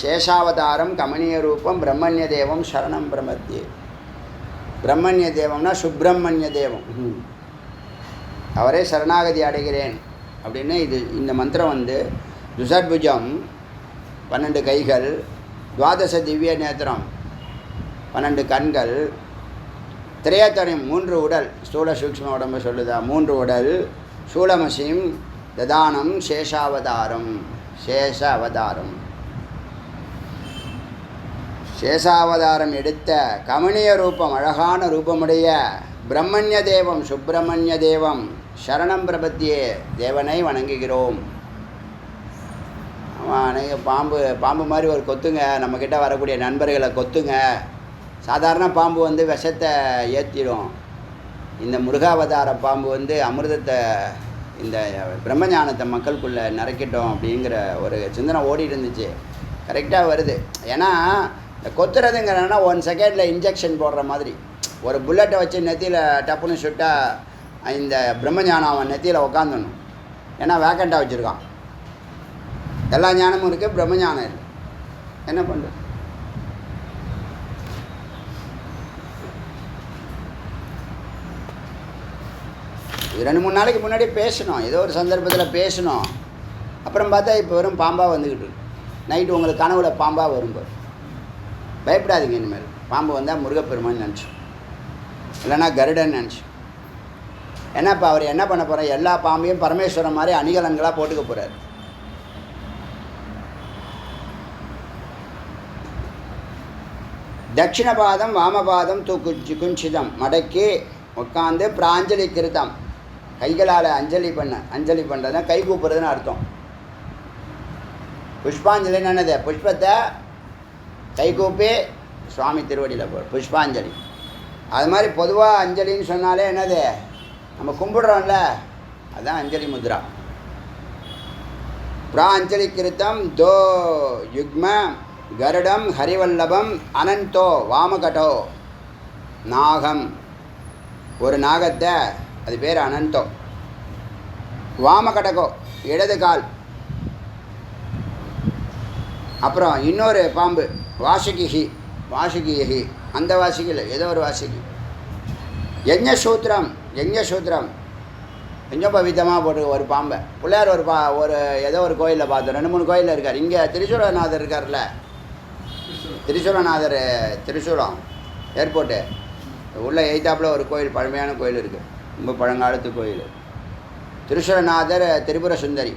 சேஷாவதாரம் கமனீய ரூபம் பிரம்மண்ய தேவம் சரணம் பிரமத்தியே. பிரம்மண்ய தேவம்னா சுப்பிரமணிய தேவம், அவரே சரணாகதி அடைகிறேன் அப்படின்னு. இந்த மந்திரம் வந்து துஷத்புஜம் 12 கைகள், துவாதச திவ்ய நேத்திரம் 12 கண்கள், திரேதனம் 3 உடல், ஸ்தூல சூக்ஷ்ம உடம்பு சொல்லுதா 3 உடல், சூலமசிம் ததானம் சேஷாவதாரம். சேஷ அவதாரம், சேஷாவதாரம் எடுத்த கமனீய ரூபம், அழகான ரூபமுடைய பிரம்மண்ய தேவம் சுப்பிரமணிய தேவம் சரணம் பிரபத்தியே, தேவனை வணங்குகிறோம். அவன் பாம்பு மாதிரி ஒரு கொத்துங்க, நம்மக்கிட்ட வரக்கூடிய நண்பர்களை கொத்துங்க. சாதாரண பாம்பு வந்து விஷத்தை ஏற்றிடும். இந்த முருகாவதார பாம்பு வந்து அமிர்தத்தை, இந்த பிரம்மஞானத்தை மக்களுக்குள்ளே நிறைக்கட்டும் அப்படிங்கிற ஒரு சிந்தனை ஓடிட்டு இருந்துச்சு. கரெக்டாக வருது. ஏன்னா இந்த கொத்துறதுங்கிறன்னா 1 செகண்டில் இன்ஜெக்ஷன் போடுற மாதிரி. ஒரு புல்லட்டை வச்சு நெத்தியில் டப்புன்னு சுட்டால் இந்த பிரம்மஞானம் அவன் நெத்தியில் உக்காந்துடணும். ஏன்னா வேக்கண்ட்டாக வச்சுருக்கான். எல்லா ஞானமும் இருக்குது, பிரம்மஞானம் இல்லை. என்ன பண்ணுறது? இது 2-3 நாளைக்கு முன்னாடி பேசணும், ஏதோ ஒரு சந்தர்ப்பத்தில் பேசணும். அப்புறம் பார்த்தா இப்போ வெறும் பாம்பாக வந்துக்கிட்டு இருக்கு. நைட்டு உங்களுக்கு கனவுல பாம்பாக வரும்போது பயப்படாதீங்க. இனிமேல் பாம்பு வந்தால் முருகப்பெருமான்னு நினச்சோம், இல்லைன்னா கருடன் நினச்சோம். ஏன்னா இப்போ அவர் என்ன பண்ண போகிறார், எல்லா பாம்பையும் பரமேஸ்வரன் மாதிரி அணிகலன்களாக போட்டுக்க போகிறார். தட்சிண பாதம் வாமபாதம் குஞ்சிதம் மடக்கி உட்காந்து பிராஞ்சலி கிருத்தம், கைகளால் அஞ்சலி பண்ணுறதுனா கை கூப்புறதுன்னு அர்த்தம். புஷ்பாஞ்சலின்னு என்னது, புஷ்பத்தை கை கூப்பி சுவாமி திருவடியில் போ, புஷ்பாஞ்சலி. அது மாதிரி பொதுவாக அஞ்சலின்னு சொன்னாலே என்னது, நம்ம கும்பிடுறோம்ல, அதுதான் அஞ்சலி முத்ரா. பிராஞ்சலி கிருத்தம் தோ யுக்ம கருடம் ஹரிவல்லபம் அனந்தோ வாமகட்டோ நாகம், ஒரு நாகத்தை, அது பேர் அனந்தோ. வாமகடகோ இடது கால். அப்புறம் இன்னொரு பாம்பு வாசுகிஹி, அந்த வாசுகியில் ஏதோ ஒரு வாசுகி. யஜ்ஞசூத்திரம் கொஞ்சம் பவித்தமாக போட்டு ஒரு பாம்பை. பிள்ளையார் ஒரு ஏதோ ஒரு கோயிலில் பார்த்தோம், 2-3 கோயிலில் இருக்கார். இங்கே திரிசூலநாதர் இருக்கார்ல, திரிசூலநாதர் திரிசூலம் ஏர்போர்ட்டு உள்ளே எய்த்தாப்பில் ஒரு கோயில், பழமையான கோயில் இருக்குது, ரொம்ப பழங்காலத்து கோயில். திரிசூலநாதர் திரிபுர சுந்தரி.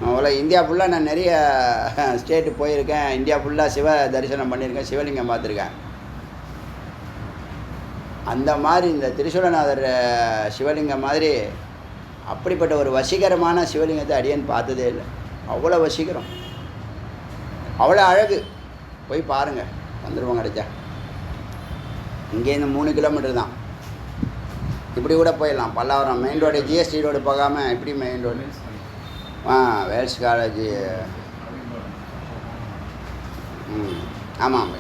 அவ்வளோ இந்தியா ஃபுல்லாக நான் நிறைய ஸ்டேட்டு போயிருக்கேன். இந்தியா ஃபுல்லாக சிவ தரிசனம் பண்ணியிருக்கேன், சிவலிங்கம் பார்த்துருக்கேன். அந்த மாதிரி இந்த திரிசூலநாதர் சிவலிங்கம் மாதிரி அப்படிப்பட்ட ஒரு வசீகரமான சிவலிங்கத்தை அடியேன்னு பார்த்ததே இல்லை. அவ்வளோ வசீகரம், அவ்வளோ அழகு. போய் பாருங்கள், வந்துடுவோம் கிடைச்சா. இங்கேருந்து 3 கிலோமீட்டர் தான். இப்படி கூட போயிடலாம், Pallavaram main road, GST road போகாமல் இப்படி மெயின் ரோடு. Wales college. ஆமாம்,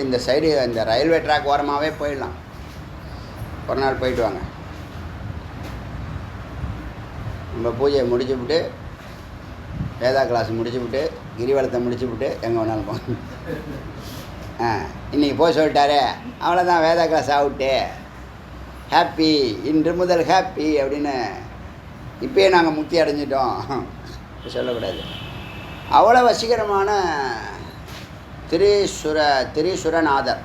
இந்த சைடு இந்த ரயில்வே ட்ராக் ஓரமாகவே போயிடலாம். ஒரு நாள் போயிட்டு வாங்க. நம்ம பூஜையை முடிச்சுவிட்டு, வேதா கிளாஸ் முடிச்சுவிட்டு, கிரிவலத்தை முடிச்சுவிட்டு எங்கே வேணாலும் போங்க. இன்றைக்கி போய் சொல்லிட்டாரே, அவ்வளோதான், வேதா கிளாஸ் அவுட்டு, ஹாப்பி, இன்று முதல் ஹாப்பி அப்படின்னு. இப்போயே நாங்கள் முக்தி அடைஞ்சிட்டோம் சொல்லக்கூடாது. அவ்வளோ வசீகரமான திரிசுரநாதர்.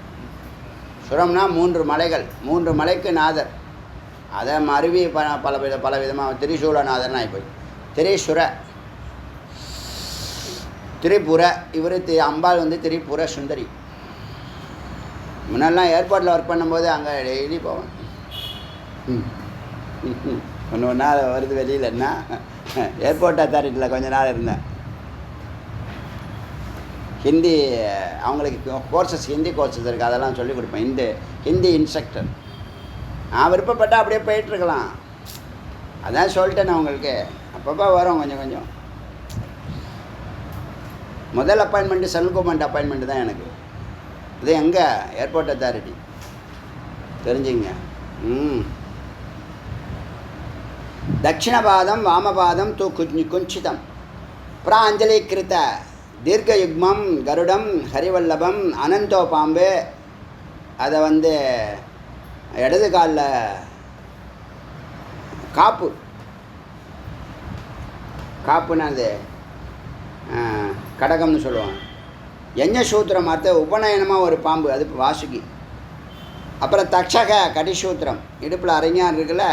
சுரம்னா 3 மலைகள், 3 மலைக்கு நாதர். அதை மருவி பல விதமாக திரிசூலநாதர்னா இப்போ திரிபுர. இவர் அம்பாள் வந்து திரிபுர சுந்தரி. முன்னெல்லாம் ஏர்போர்ட்டில் ஒர்க் பண்ணும்போது அங்கே டெய்லி போவேன். ஒன்று நாள் வருது வெளியிலன்னா ஏர்போர்ட் அத்தாரிட்டியில் கொஞ்ச நாள் இருந்தேன். ஹிந்தி அவங்களுக்கு ஹிந்தி கோர்சஸ் இருக்குது, அதெல்லாம் சொல்லிக் கொடுப்பேன். ஹிந்தி இன்ஸ்ட்ரக்டர். நான் விருப்பப்பட்டால் அப்படியே போயிட்டுருக்கலாம். அதான் சொல்லிட்டேன் நான் உங்களுக்கு. அப்பப்போ வரும் கொஞ்சம் கொஞ்சம். முதல் அப்பாயின்மெண்ட்டு சென்ட்ரல் கவர்மெண்ட் அப்பாயின்மெண்ட்டு தான் எனக்கு. இது எங்கே? Airport authority. தெரிஞ்சுங்க. தட்சிணபாதம் வாமபாதம் தூ குஞ்சிதம் பிராஞ்சலீகிருத்த தீர்க்கயுக்மம் கருடம் ஹரிவல்லபம் அனந்தோ பாம்பு. அதை வந்து இடது காலில் காப்புன்னா அது கடகம்னு சொல்லுவாங்க. யஞசூத்திரம் அர்த்த உபநயனமாக ஒரு பாம்பு, அது வாசுகி. அப்புறம் தக்ஷக கடிசூத்திரம், இடுப்பில் அரைஞான் இருக்குல்ல,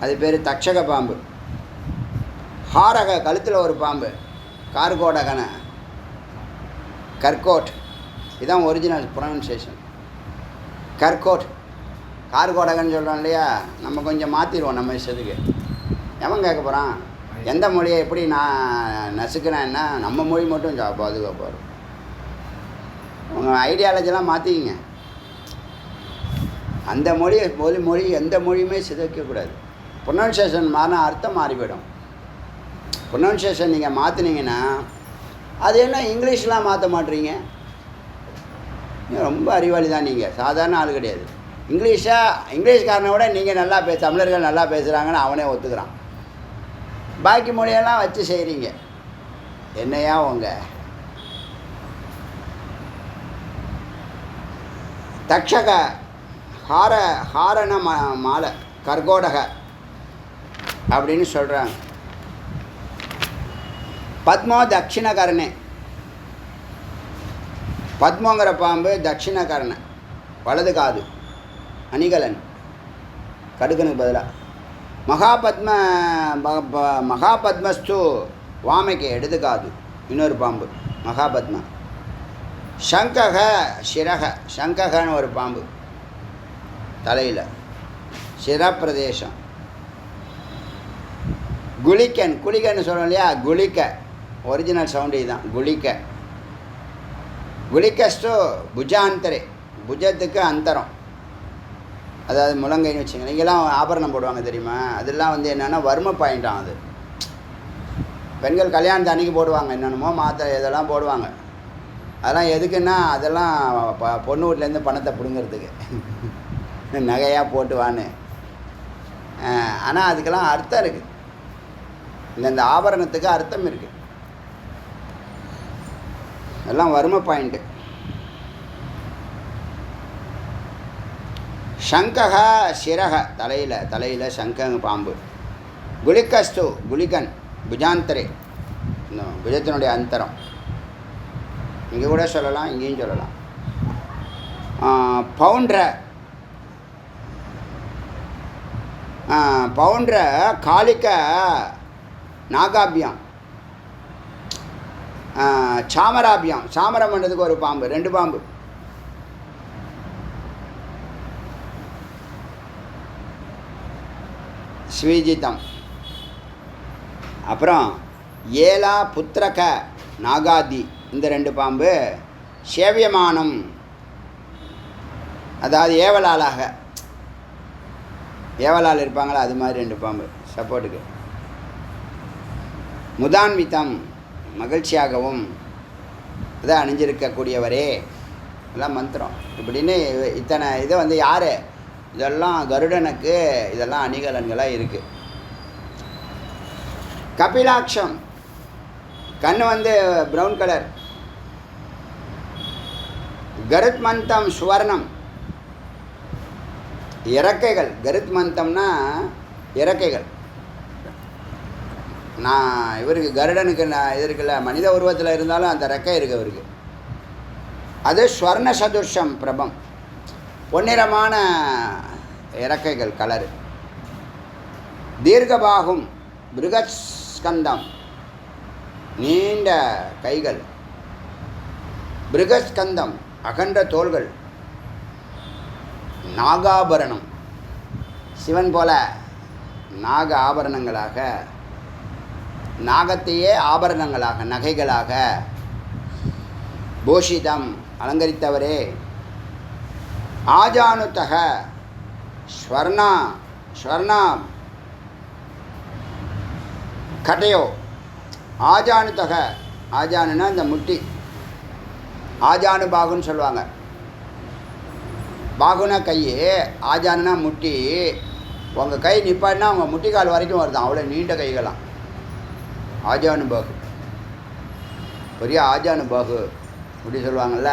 அது பேர் தக்ஷக பாம்பு. ஹாரக கழுத்தில் ஒரு பாம்பு, கார்கோடகன கர்கோட். இதுதான் ஒரிஜினல் ப்ரொனன்சியேஷன். கர்கோட். கார்கோடகன்னு சொல்கிறோம் இல்லையா, நம்ம கொஞ்சம் மாற்றிடுவோம் நம்ம இஷ்டத்துக்கு. எவன் கேட்க போகிறான்? எந்த மொழியை எப்படி நான் நசுக்கிறேன்னா நம்ம மொழி மட்டும் பாதுகாப்பு வரும். உங்கள் ஐடியாலஜிலாம் மாற்றிக்கிங்க. அந்த மொழி எந்த மொழியுமே சிதைக்கக்கூடாது. ப்ரொனன்சியேஷன் மாறினா அர்த்தம் மாறிவிடும். ப்ரொனன்சியேஷன் நீங்கள் மாற்றினீங்கன்னா அது என்ன இங்கிலீஷ்லாம் மாற்ற மாட்டீங்க? ரொம்ப அறிவாளி தான் நீங்கள், சாதாரண ஆள் கிடையாது. இங்கிலீஷ்காரனை விட நீங்கள் நல்லா தமிழர்கள் நல்லா பேசுகிறாங்கன்னு அவனே ஒத்துக்கிறான். பாக்கி மொழியெல்லாம் வச்சு செய்கிறீங்க. என்னையா உங்கள் தக்ஷக ஹாரண மாலை கர்கோடக அப்படின்னு சொல்கிறாங்க. பத்மோ தட்சிணகரணே. பத்மோங்கிற பாம்பு தட்சிணகரண, வலது காது, அணிகலன், கடுக்கனுக்கு பதிலாக. மகாபத்மஸ்து வாமைக்கு, இடது காது, இன்னொரு பாம்பு மகாபத்மா. சங்கக சிரக, சங்ககன்னு ஒரு பாம்பு தலையில், சிரப்பிரதேசம். குளிக்கன்னு சொல்கிறோம் இல்லையா, குளிக்க, ஒரிஜினல் சவுண்டு இதுதான், குளிக்க. குளிக்கஸ்டு புஜாந்தரே, புஜத்துக்கு அந்தரம், அதாவது முழங்கைன்னு வச்சுங்க. நீங்களாம் ஆபரணம் போடுவாங்க தெரியுமா, அதெல்லாம் வந்து என்னென்னா வர்ம பாயிண்டாகும். அது பெண்கள் கல்யாணத்து அன்றைக்கி போடுவாங்க, என்னென்னமோ மாத்திரை இதெல்லாம் போடுவாங்க. அதெல்லாம் எதுக்குன்னா, அதெல்லாம் பொண்ணு வீட்டிலேருந்து பணத்தை பிடுங்கிறதுக்கு, நகையாக போட்டு வான்னு. ஆனால் அதுக்கெல்லாம் அர்த்தம் இருக்குது. இந்த ஆபரணத்துக்கு அர்த்தம் இருக்குது. எல்லாம் வர்ம பாயிண்ட்டு. சங்கக சிரக, தலையில் சங்கங்க பாம்பு. குளிக்கஸ்து, குளிகன், புஜாந்தரே, புஜத்தினுடைய அந்தரம். இங்கே கூட சொல்லலாம், இங்கேயும் சொல்லலாம். பவுண்ட்ர காலிக்க நாகாபியம், சாமராபியம், சாமரம் பண்ணுறதுக்கு ஒரு பாம்பு, 2 பாம்பு. ஸ்வீஜிதம். அப்புறம் ஏலா புத்திரக நாகாதி, இந்த 2 பாம்பு. சேவியமானம், அதாவது ஏவலால் இருப்பாங்களா, அது மாதிரி 2 பாம்பு சப்போர்ட்டுக்கு. முதான்விதம், மகிழ்ச்சியாகவும் இதை அணிஞ்சிருக்கக்கூடியவரே, எல்லாம் மந்திரம். இப்படின்னு இத்தனை இதை வந்து யார், இதெல்லாம் கருடனுக்கு இதெல்லாம் அணிகலன்களாக இருக்குது. கபிலாட்சம், கண் வந்து ப்ரௌன் கலர். கருத்மந்தம் சுவர்ணம், இறக்கைகள். கருத்மந்தம்னா இறக்கைகள். நான் இவருக்கு கருடனுக்கு இது இருக்குல்ல, மனித உருவத்தில் இருந்தாலும் அந்த ரெக்கை இருக்குது அவருக்கு. அது ஸ்வர்ண சதுர்ஷம் பிரபம், பொன்னிறமான இறக்கைகள், கலரு. தீர்க்கபாகும், பிருகஸ்கந்தம், நீண்ட கைகள். பிருகஸ்கந்தம், அகன்ற தோள்கள். நாகாபரணம், சிவன் போல நாக ஆபரணங்களாக, நாகத்தையே ஆபரணங்களாக, நகைகளாக. பூஷிதம், அலங்கரித்தவரே. ஆஜானுத்தக, ஸ்வர்ணா கடையோ ஆஜானு தொகை. ஆஜானுன்னா இந்த முட்டி, ஆஜானு பாகுன்னு சொல்லுவாங்க. பாகுனா கை, ஆஜானுனா முட்டி. உங்கள் கை நிப்பாட்டினா உங்கள் முட்டிக்கால் வரைக்கும் வருதான், அவ்வளோ நீண்ட கைகளாம். ஆஜானு பாகு, பெரிய ஆஜானு பாகு அப்படி சொல்லுவாங்கள்ல.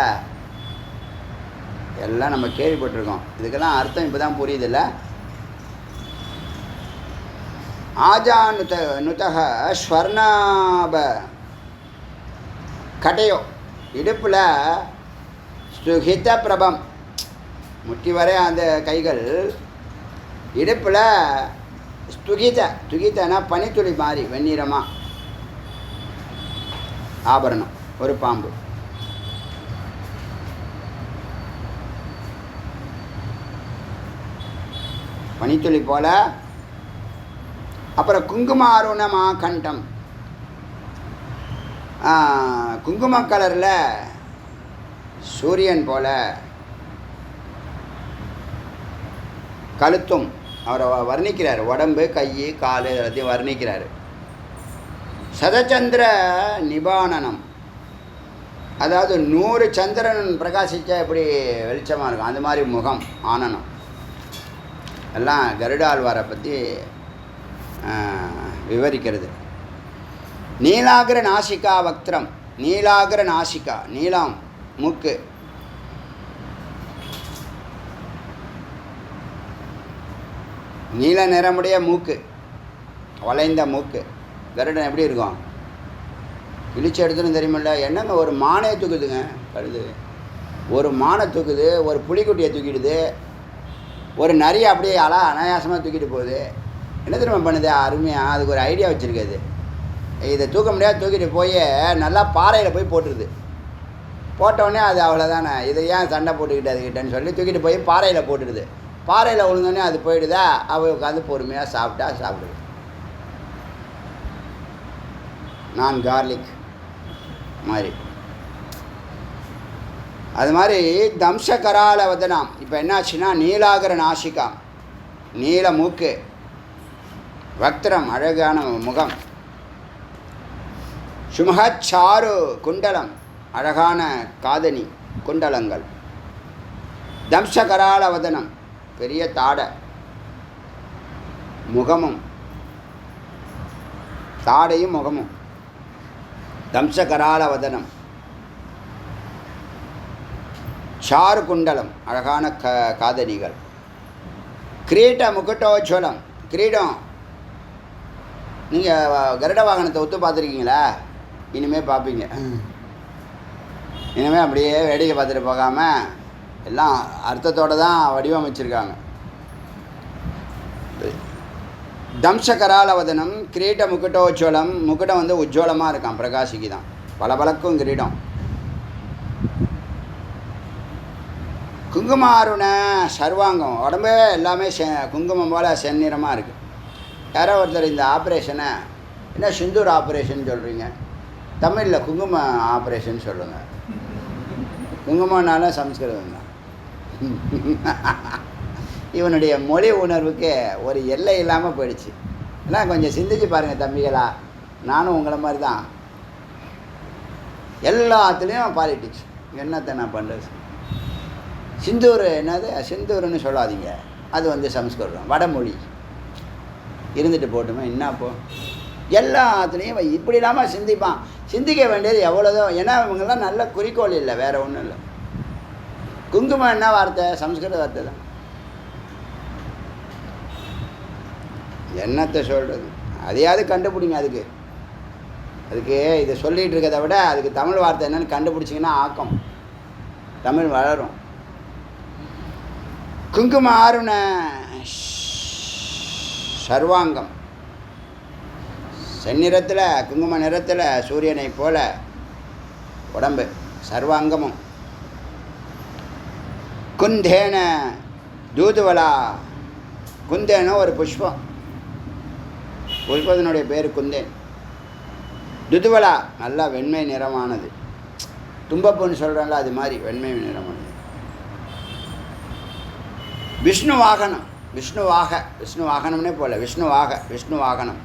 எல்லாம் நம்ம கேள்விப்பட்டிருக்கோம். இதுக்கெல்லாம் அர்த்தம் இப்போ தான் புரியுதில்ல. ஆஜானுதக ஸ்வர்ணாப கடையோ, இடுப்பில் சுகித பிரபம், முட்டி வரை அந்த கைகள். இடுப்பில் ஸ்துகித, துகிதனா பனித்துளி மாதிரி வெண்ணிறமாக ஆபரணம், ஒரு பாம்பு. பனித்துளி போல. அப்புறம் குங்குமாருணமா கண்டம், குங்கும கலரில் சூரியன் போல கழுத்தும். அவரை வர்ணிக்கிறார், உடம்பு கை கால் எல்லாத்தையும் வர்ணிக்கிறார். சதச்சந்திர நிபானனம், அதாவது 100 சந்திரன் பிரகாசித்தா எப்படி வெளிச்சமாக இருக்கும் அந்த மாதிரி முகம், ஆனனம். எல்லாம் கருடாழ்வாரை பற்றி விவரிக்கிறது. நீலாகிர நாசிகா வக்திரம், நீலாகிர நாசிகா, நீலாம் மூக்கு. நீல நிறமுடைய மூக்கு, வளைந்த மூக்கு. கருடன் எப்படி இருக்கும்? இழிச்சு எடுத்துன்னு தெரியுமில்ல. என்னங்க ஒரு மானையை தூக்குதுங்க கருது, ஒரு மானை தூக்குது, ஒரு புலிக்குட்டியை தூக்கிடுது, ஒரு நரியை அப்படியே அனாயாசமாக தூக்கிட்டு போகுது. என்ன திரும்ப பண்ணுது அருமையாக? அதுக்கு ஒரு ஐடியா வச்சுருக்காது. இதை தூக்க முடியாது, தூக்கிட்டு போய் நல்லா பாறையில் போய் போட்டுருது. போட்டோடனே அது அவ்வளோதானே, இதை ஏன் சண்டை போட்டுக்கிட்டு அதுக்கிட்டேன்னு சொல்லி தூக்கிட்டு போய் பாறையில் போட்டுடுது. பாறையில் விழுந்தோடனே அது போயிடுதா, அவள் உட்காந்து பொறுமையாக சாப்பிடுது. நான் கார்லிக் மாதிரி. அது மாதிரி தம்சகரால வதனாம். இப்போ என்னாச்சுன்னா நீலாகர நாசிகா, நீல மூக்கு, வக்திரம் அழகான முகம், சுமஹச்சாரு குண்டலம் அழகான காதணி குண்டலங்கள், தம்சகரால வதனம் பெரிய தாடை, முகமும் தாடையும் முகமும், தம்சகரால வதனம், சாரு குண்டலம் அழகான காதணிகள், கிரீட முகுட்டோஜ்வலம் கிரீடம். நீங்கள் கருட வாகனத்தை ஒத்து பார்த்துருக்கீங்களா? இனிமேல் பார்ப்பீங்க. இனிமேல் அப்படியே வேடிக்கை பார்த்துட்டு போகாமல் எல்லாம் அர்த்தத்தோடு தான் வடிவமைச்சிருக்காங்க. தம்சகராலவதனம் கிரீட முகுட்டோஜ்வலம், முகுடம் வந்து உஜ்வலமாக இருக்கான், பிரகாசிக்கு தான், பளபளக்கும் கிரீடம். குங்குமாருண சர்வாங்கம், உடம்பே எல்லாமே குங்குமம் போல் செந்நிறமாக இருக்குது. யாரோ ஒருத்தர் இந்த ஆப்ரேஷனை என்ன சிந்தூர் ஆப்ரேஷன் சொல்கிறீங்க, தமிழில் குங்கும ஆப்ரேஷன் சொல்லுங்கள். குங்குமம்னாலும் சம்ஸ்கிருதம் தான். இவனுடைய மொழி உணர்வுக்கு ஒரு எல்லை இல்லாமல் போயிடுச்சு. எல்லாம் கொஞ்சம் சிந்திச்சு பாருங்கள் தம்பிகளா, நானும் உங்களை மாதிரி தான். எல்லாத்துலேயும் பாலிட்டிக்ஸ். என்னத்தை நான் பண்ணுறது? சிந்தூர் என்னது, சிந்தூர்னு சொல்லாதீங்க, அது வந்து சம்ஸ்கிருதம், வடமொழி. இருந்துட்டு போட்டுமே என்னப்போ, எல்லாத்துலேயும் இப்படி இல்லாமல் சிந்திப்பான். சிந்திக்க வேண்டியது எவ்வளோதோ. ஏன்னா இவங்கெல்லாம் நல்ல குறிக்கோள் இல்லை, வேறு ஒன்றும் இல்லை. குங்குமம் என்ன வார்த்தை? சம்ஸ்கிருத வார்த்தை தான். என்னத்தை சொல்கிறது? அதையாவது கண்டுபிடிங்க. அதுக்கு இதை சொல்லிகிட்டு இருக்கிறத விட அதுக்கு தமிழ் வார்த்தை என்னென்னு கண்டுபிடிச்சிங்கன்னா ஆக்கம், தமிழ் வளரும். குங்கும ஆருண சர்வாங்கம், செந்நிறத்தில் குங்கும நிறத்தில் சூரியனை போல உடம்பு, சர்வாங்கமும். குந்தேன தூதுவலா, குந்தேன ஒரு புஷ்பம், புஷ்பத்தினுடைய பேர் குந்தேன். துதுவலா நல்லா வெண்மை நிறமானது, தும்பப்பூன்னு சொல்கிறாங்களா அது மாதிரி வெண்மை நிறமானது. விஷ்ணு வாகனம், விஷ்ணு வாகனம்னே போல, விஷ்ணு வாகனம்.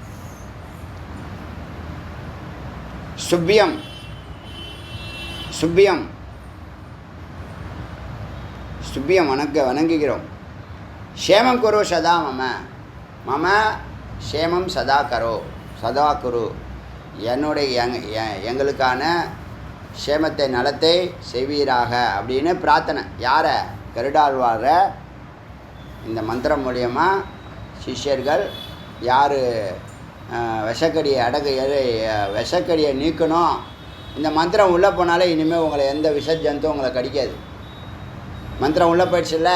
சுப்பியம் சுப்பியம் சுப்பியம் வணங்குகிறோம். க்ஷேமம் குரு சதா மம மம க்ஷேமம் சதா கரோ சதா குரு, என்னுடைய எங்களுக்கான க்ஷேமத்தை நலத்தை செய்வீராக அப்படின்னு பிரார்த்தனை. யாரை? கருடாழ்வார இந்த மந்திரம் மூலியமாக சிஷ்யர்கள் யார் விஷக்கடியை விஷக்கடியை நீக்கணும், இந்த மந்திரம் உள்ளே போனாலே இனிமேல் உங்களை எந்த விஷ ஜந்தும் உங்களை கடிக்காது. மந்திரம் உள்ளே போயிடுச்சுல்ல,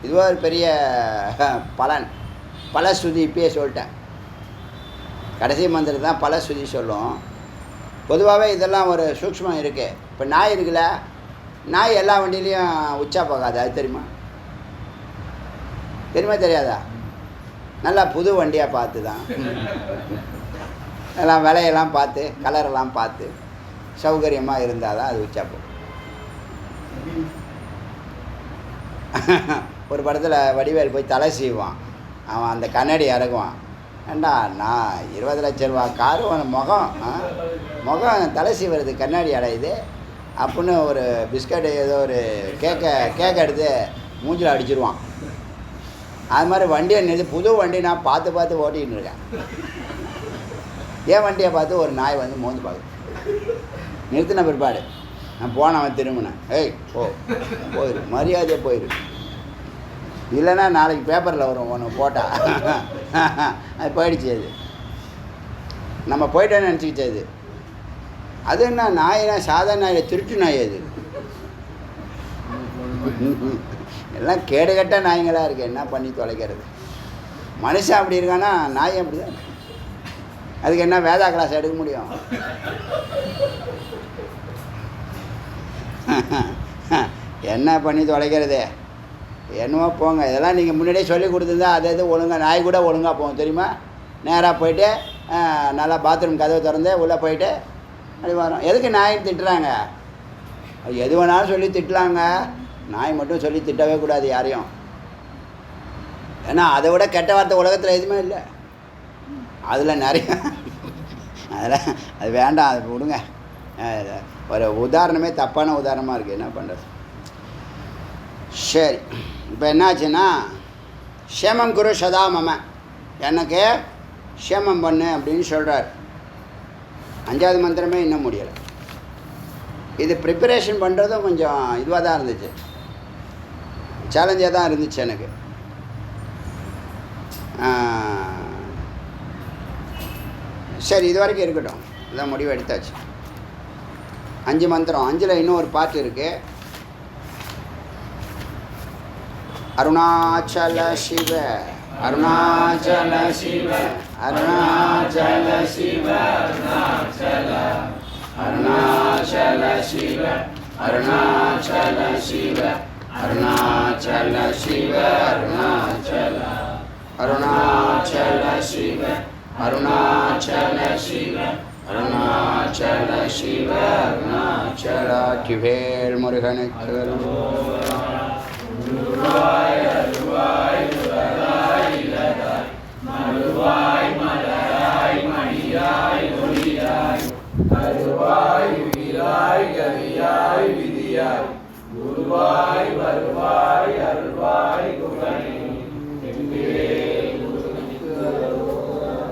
இதுவோ ஒரு பெரிய பலன். பல ஸ்ருதி இப்பயே சொல்லிட்டேன். கடைசி மந்திரம் தான் பல ஸ்ருதி சொல்லும். பொதுவாகவே இதெல்லாம் ஒரு சூக்ஷ்மம் இருக்குது. இப்போ நாய் இருக்குல்ல, நாய் எல்லா வண்டியிலையும் உச்சா போகாது, அது தெரியுமா? தெரியுமா தெரியாதா? நல்லா புது வண்டியாக பார்த்து தான் எல்லாம் விலையெல்லாம் பார்த்து கலரெல்லாம் பார்த்து சௌகரியமாக இருந்தால் தான் அது உச்சா போகும். ஒரு படத்தில் வடிவேல் போய் தலை சீவான், அவன் அந்த கண்ணாடி இறங்குவான். ஏண்டா நான் 20 லட்ச ரூபா காரு முகம் தலை சீவுறது கண்ணாடி அடையுது அப்படின்னு ஒரு பிஸ்கட் ஏதோ ஒரு கேக்கை எடுத்து மூஞ்சில் அடிச்சிருவான். அது மாதிரி வண்டியை நிறுத்தி புது வண்டி நான் பார்த்து ஓட்டிகிட்டு இருக்கேன். ஏன் வண்டியை பார்த்து ஒரு நாய் வந்து மோந்து பார்க்குது. நிறுத்தின பிற்பாடு நான் போனவன் திரும்பினேன், ஏய் போயிரு மரியாதையாக போயிரு, இல்லைன்னா நாளைக்கு பேப்பரில் வரும் ஒன்று போட்டால். அது போயிடுச்சு. அது நம்ம போயிட்டோன்னு நினச்சிக்கிச்சு. அது என்ன நாயினா சாதாரண நாய், திருட்டு நாய். அது எல்லாம் கேடுகட்ட நாய்ங்களாக இருக்குது. என்ன பண்ணி தொலைக்கிறது? மனுஷன் அப்படி இருக்கானா நாய் அப்படி தான். அதுக்கு என்ன வேதா கிளாஸ் எடுக்க முடியும்? என்ன பண்ணி தொலைக்கிறது? என்னவோ போங்க. இதெல்லாம் நீங்கள் முன்னாடியே சொல்லி கொடுத்துருந்தா அது ஒழுங்காக நாய் கூட ஒழுங்காக போகும் தெரியுமா? நேராக போயிட்டு நல்லா பாத்ரூம் கதவை திறந்து உள்ளே போயிட்டு அப்படி வரும். எதுக்கு நாய் திட்டுறாங்க? எது வேணாலும் சொல்லி திட்டலாங்க, நாய் மட்டும் சொல்லி திட்டவே கூடாது யாரையும். ஏன்னா அதை விட கெட்ட வார்த்தை உலகத்தில் எதுவுமே இல்லை. அதில் நிறைய அதில் அது வேண்டாம், அது விடுங்க. ஒரு உதாரணமே தப்பான உதாரணமாக இருக்குது. என்ன பண்ணுறது? சரி, இப்போ என்னாச்சுன்னா க்ஷேமம் குரு சதா மம, எனக்கு க்ஷேமம் பண்ணு அப்படின்னு சொல்கிறார். 5வது மந்திரமே இன்னும் முடியலை. இது ப்ரிப்பரேஷன் பண்ணுறதும் கொஞ்சம் இதுவாக தான் இருந்துச்சு, சேலஞ்சாக தான் இருந்துச்சு எனக்கு. சரி, இது வரைக்கும் இருக்கட்டும். இதான் முடிவு எடுத்தாச்சு. 5 மந்திரம். 5ல் இன்னும் ஒரு பாட்டு இருக்குது. அருணாச்சல சிவ அருணாச்சல சிவ அருணாச்சல சிவ அருணாச்சல அருணாச்சல சிவ அருணாச்சல சிவ அருணாச்சல சிவ அருணாச்சல அருணாச்சல சிவ அருணாச்சல சிவ அருணாச்சல சிவ அருணாச்சல. திவேல் முருகனுக்கு மழுவாய் மலராய் மணியாய்